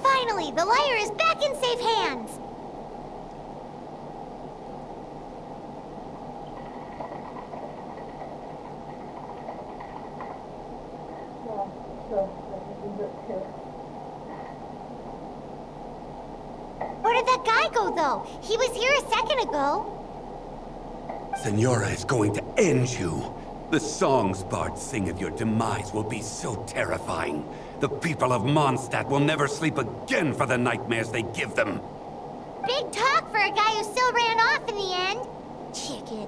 Finally, the lyre is back in safe hands! Where did that guy go, though? He was here a second ago. Senora is going to end you. The songs bards sing of your demise will be so terrifying. The people of Mondstadt will never sleep again for the nightmares they give them. Big talk for a guy who still ran off in the end. Chicken.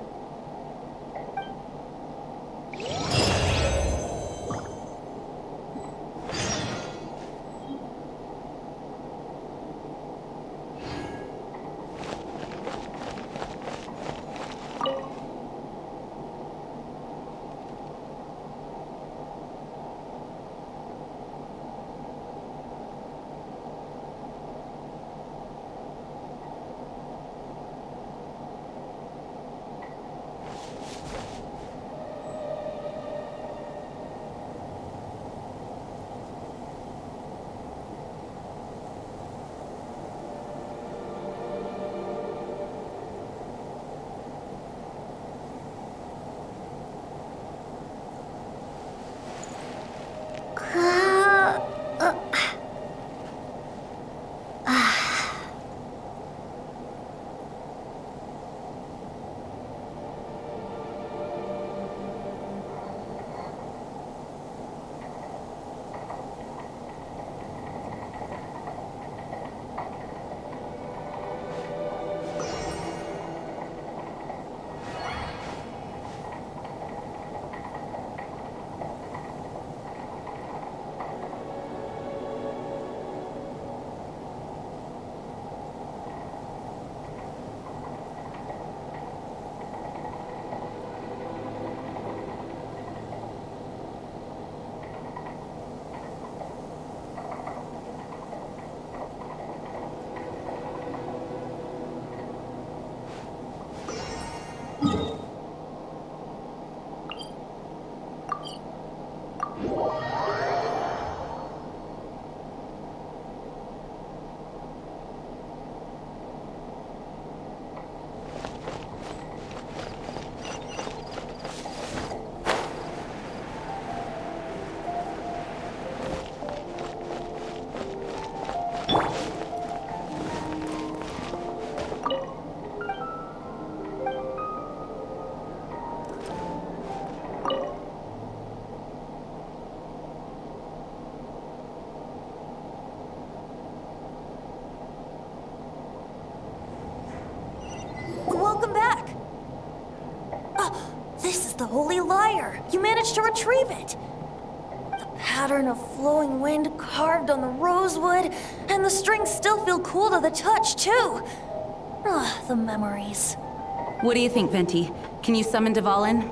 Welcome back! This is the Holy Lyre! You managed to retrieve it! The pattern of flowing wind carved on the rosewood, and the strings still feel cool to the touch, too! The memories. What do you think, Venti? Can you summon Dvalin?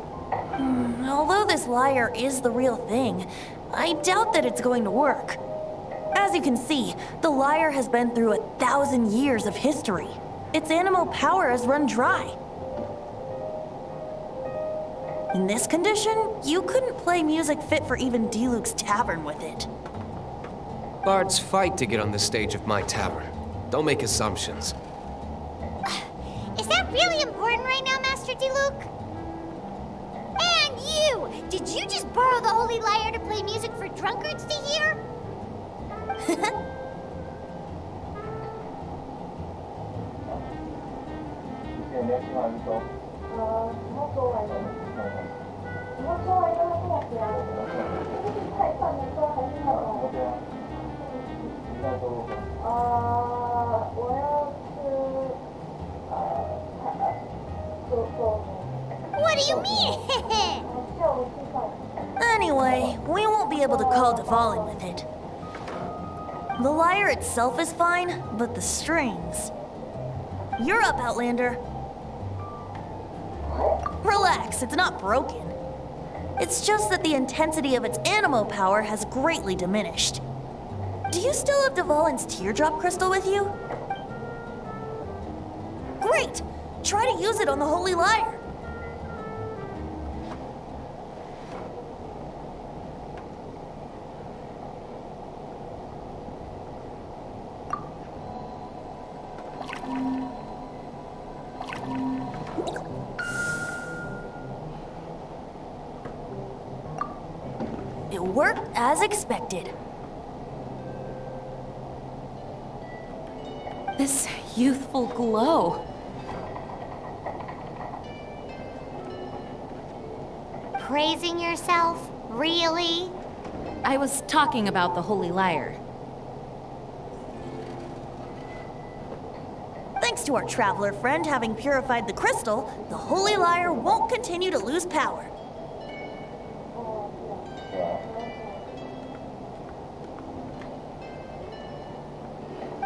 Although this lyre is the real thing, I doubt that it's going to work. As you can see, the lyre has been through 1,000 years of history. Its animal power has run dry. In this condition, you couldn't play music fit for even Diluc's tavern with it. Bards fight to get on the stage of my tavern. Don't make assumptions. Is that really important right now, Master Diluc? And you! Did you just borrow the Holy Lyre to play music for drunkards to hear? What do you mean? Anyway, we won't be able to call Dvalin with it. The lyre itself is fine, but the strings... You're up, Outlander. Relax, it's not broken. It's just that the intensity of its animo power has greatly diminished. Do you still have Dvalin's teardrop crystal with you? Great! Try to use it on the Holy Lyre. It worked as expected. This youthful glow. Praising yourself? Really? I was talking about the Holy Lyre. Thanks to our traveler friend having purified the crystal, the Holy Lyre won't continue to lose power.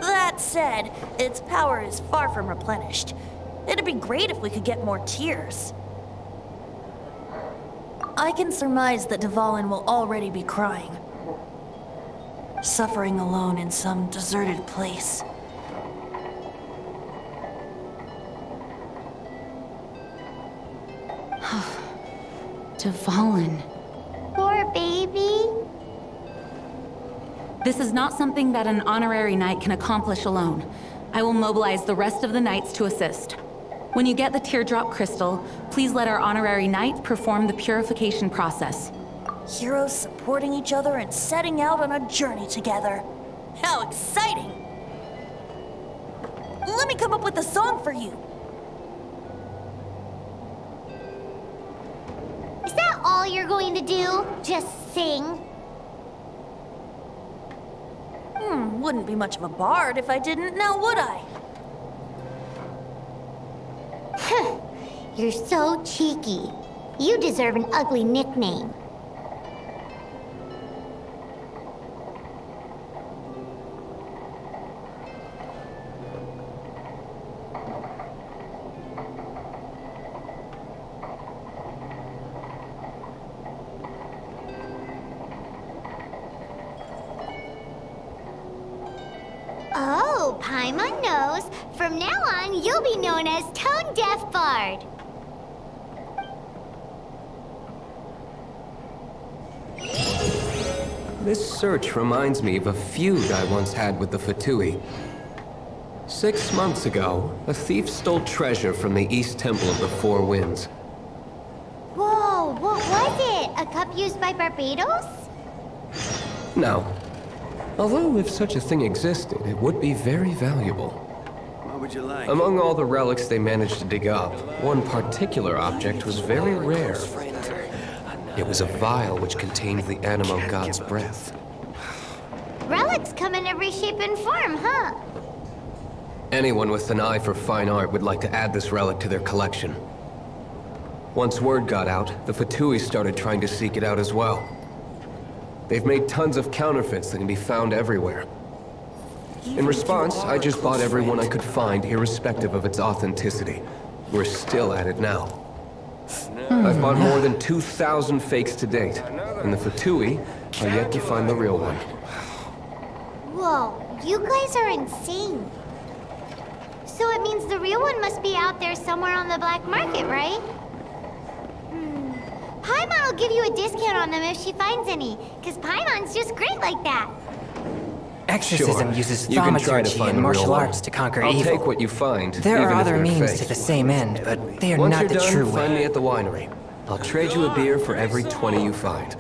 That said, its power is far from replenished. It'd be great if we could get more tears. I can surmise that Dvalin will already be crying. Suffering alone in some deserted place. Dvalin. Poor baby. This is not something that an honorary knight can accomplish alone. I will mobilize the rest of the knights to assist. When you get the teardrop crystal, please let our honorary knight perform the purification process. Heroes supporting each other and setting out on a journey together. How exciting! Let me come up with a song for you. Is that all you're going to do? Just sing? Wouldn't be much of a bard if I didn't, now would I? You're so cheeky. You deserve an ugly nickname. Oh, Paimon knows. From now on, you'll be known as Tone Deaf Bard. This search reminds me of a feud I once had with the Fatui. 6 months ago, a thief stole treasure from the East Temple of the Four Winds. Whoa, what was it? A cup used by Barbados? No. Although if such a thing existed, it would be very valuable. What would you like? Among all the relics they managed to dig up, one particular object was very rare. It was a vial which contained the Animo God's breath. Relics come in every shape and form, huh? Anyone with an eye for fine art would like to add this relic to their collection. Once word got out, the Fatui started trying to seek it out as well. They've made tons of counterfeits that can be found everywhere. In response, I just bought every one I could find, irrespective of its authenticity. We're still at it now. I've bought more than 2,000 fakes to date, and the Fatui are yet to find the real one. Whoa, you guys are insane. So it means the real one must be out there somewhere on the black market, right? Paimon will give you a discount on them if she finds any, because Paimon's just great like that. Exorcism uses You can try to thaumaturgy find and the martial real arts one. to conquer I'll evil. take what you find, There even are if other they're means fake. to the same end, but they are Once not you're the done, true find way. me at the winery. I'll trade you a beer for every 20 you find.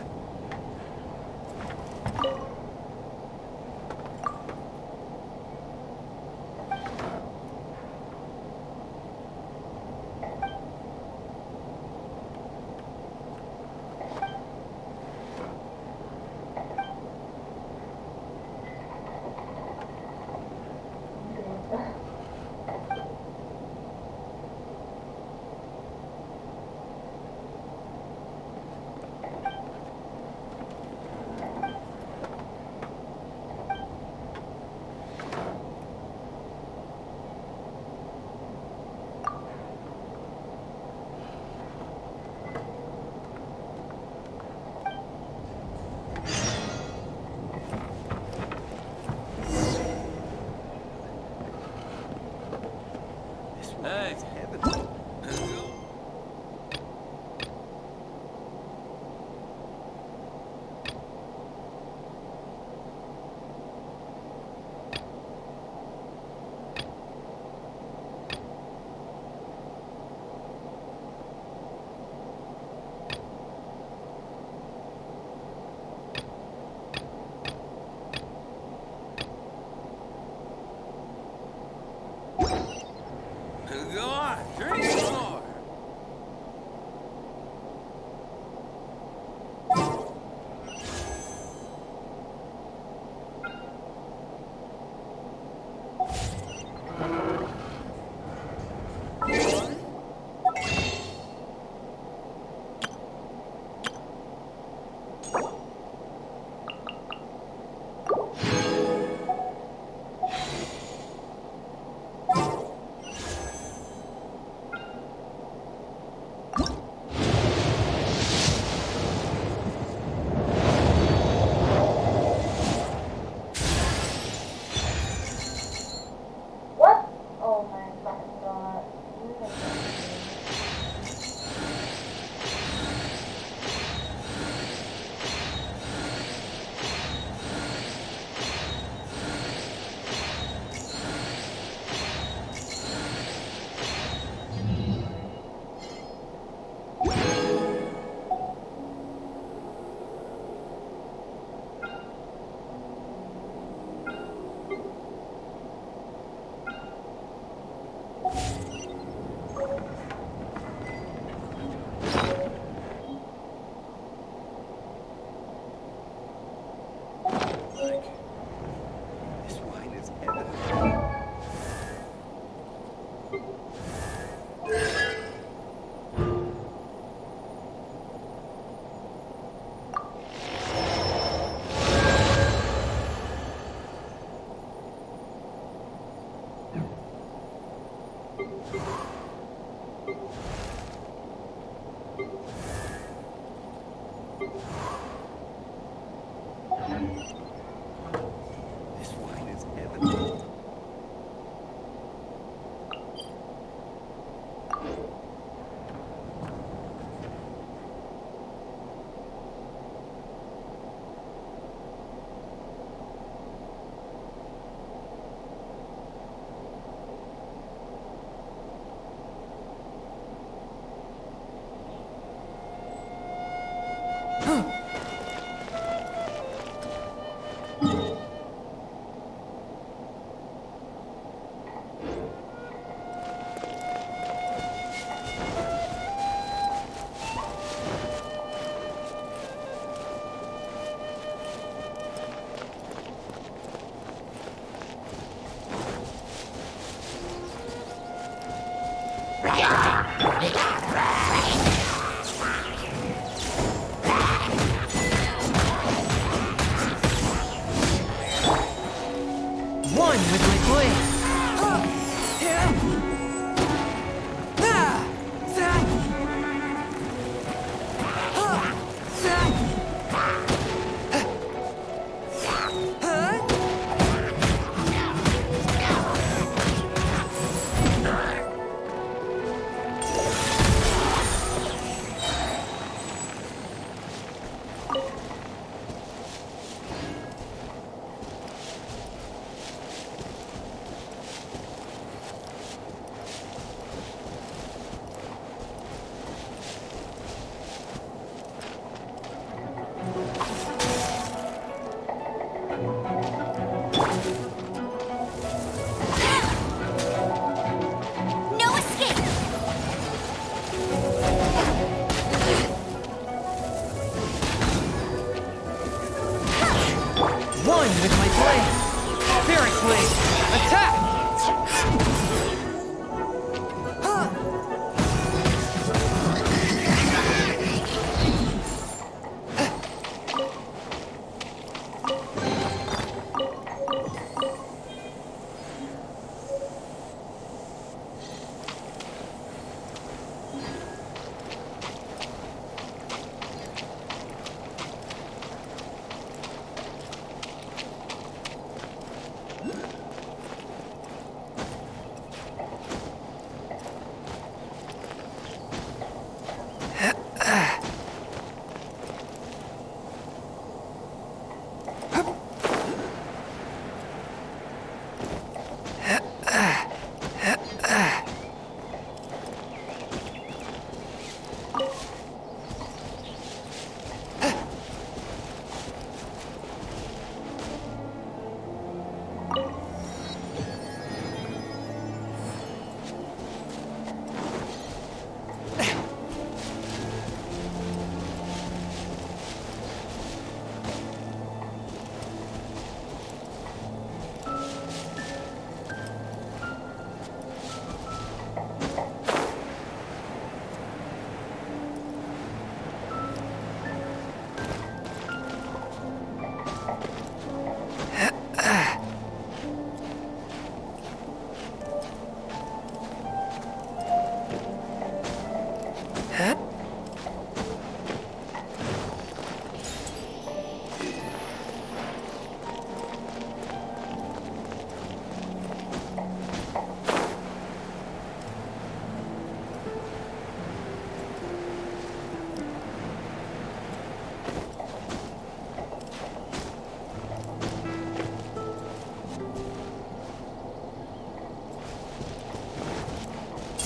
Hey, it's heavenly. Go on, drink some more. This wine is heavenly. This wine is heavenly. One with my blade.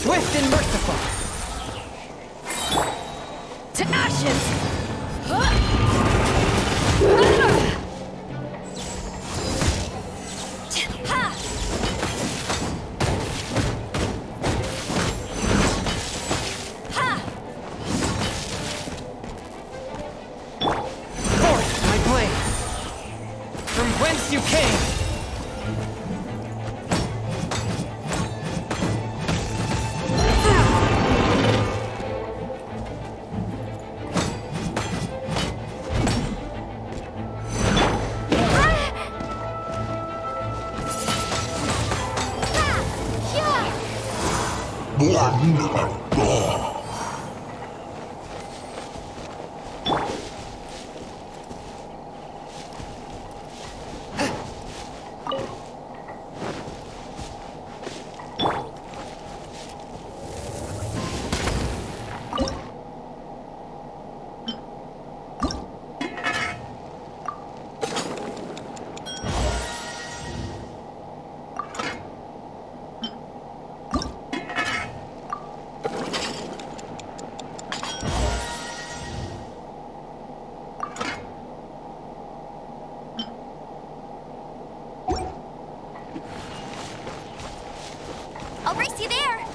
Swift and merciful. To ashes! Forth, my blade. From whence you came. I'll race you there.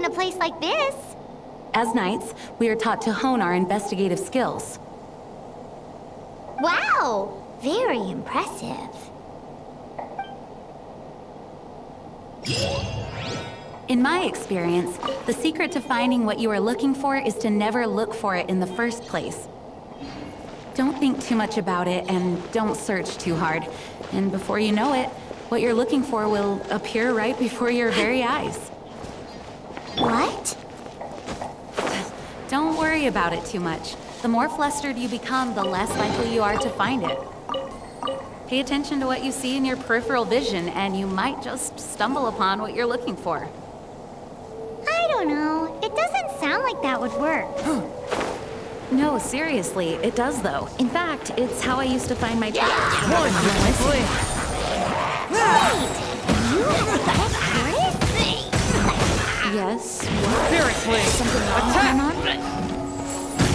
in a place like this. As knights, we are taught to hone our investigative skills. Wow! Very impressive. In my experience, the secret to finding what you are looking for is to never look for it in the first place. Don't think too much about it and don't search too hard. And before you know it, what you're looking for will appear right before your very eyes. What? Don't worry about it too much. The more flustered you become, the less likely you are to find it. Pay attention to what you see in your peripheral vision, and you might just stumble upon what you're looking for. I don't know. It doesn't sound like that would work. No, seriously, it does though. In fact, it's how I used to find my Wait, you Yes? Seriously! Something wrong going on?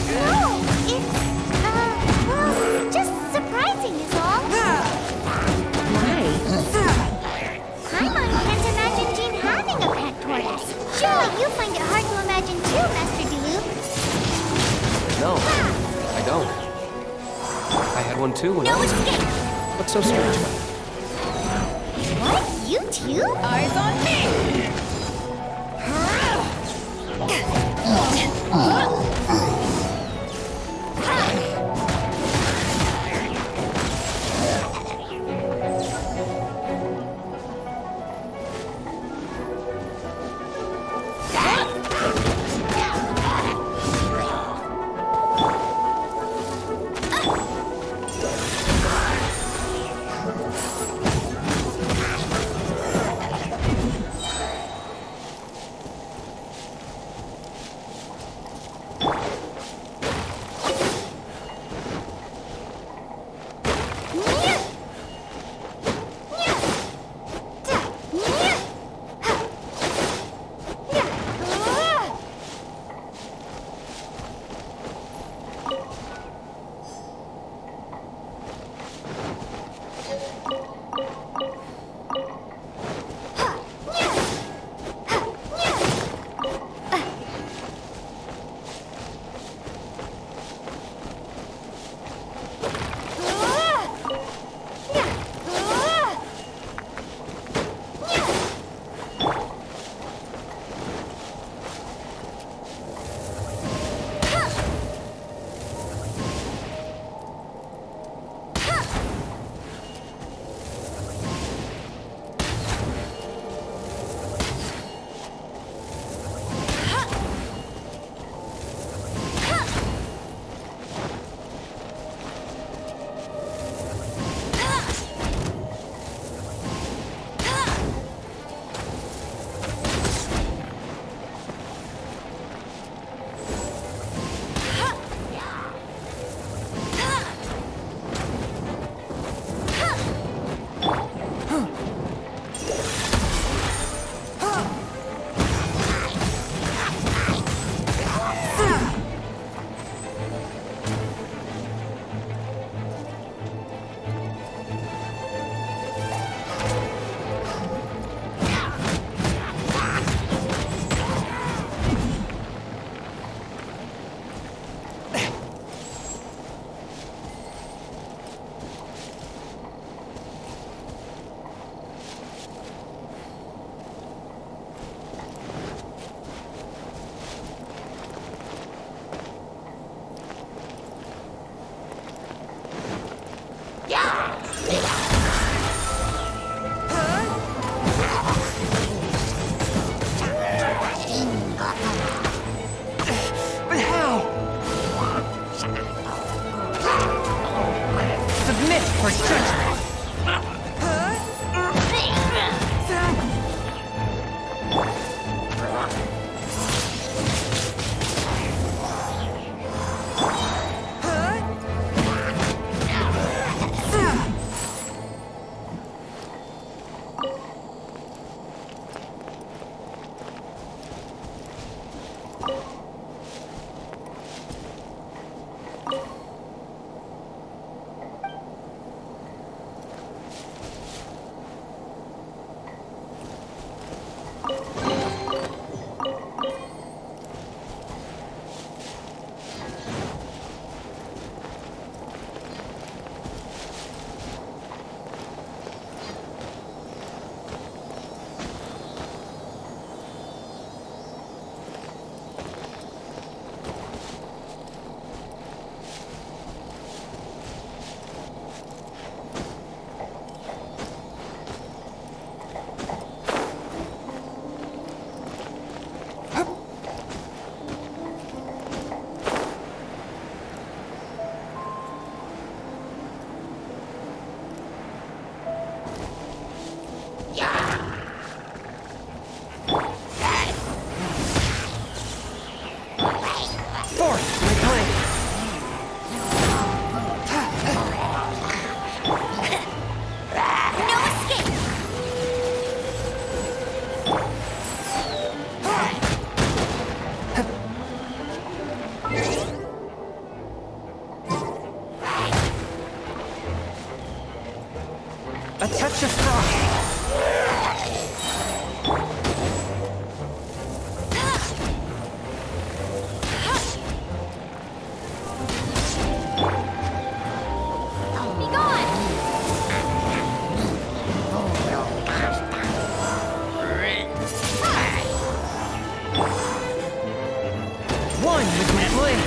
No, it's, well, just surprising is all. Why? Paimon can't imagine Jean having a pet tortoise. Surely you find it hard to imagine too, Master Diluc. No, I don't. I had one too when I No was... escape! What's so strange about it? What? You too? Eyes on me! A touch of frost. Be gone! One with my blade.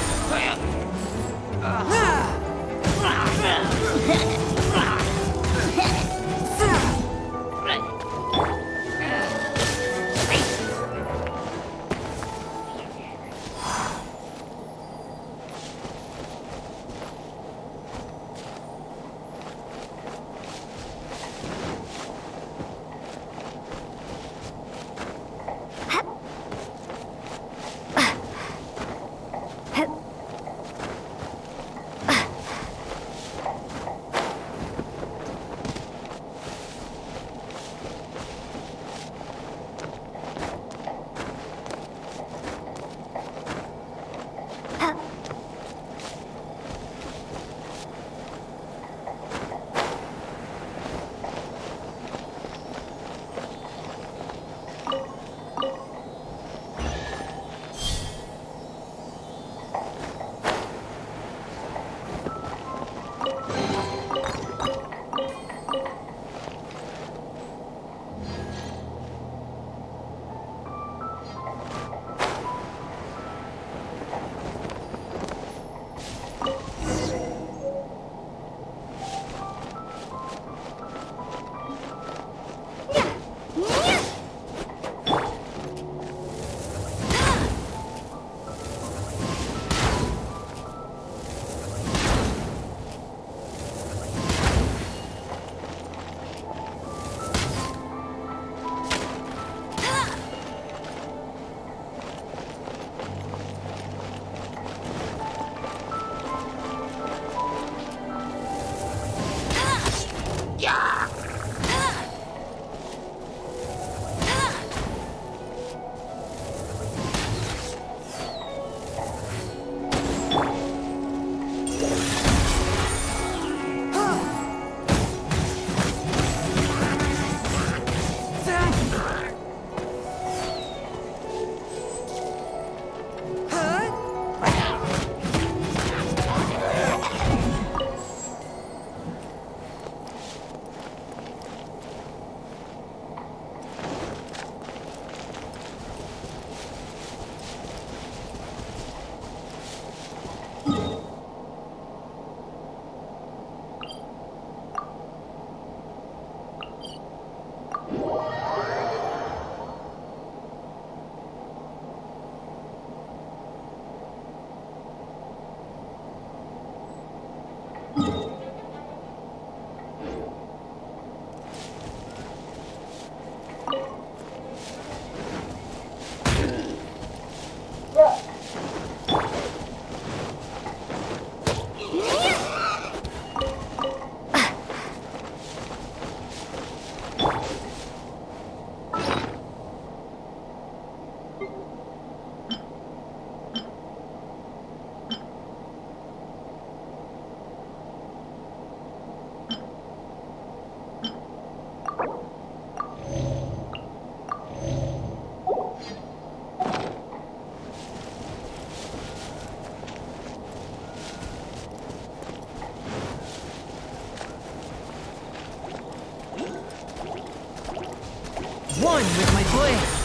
One with my blade.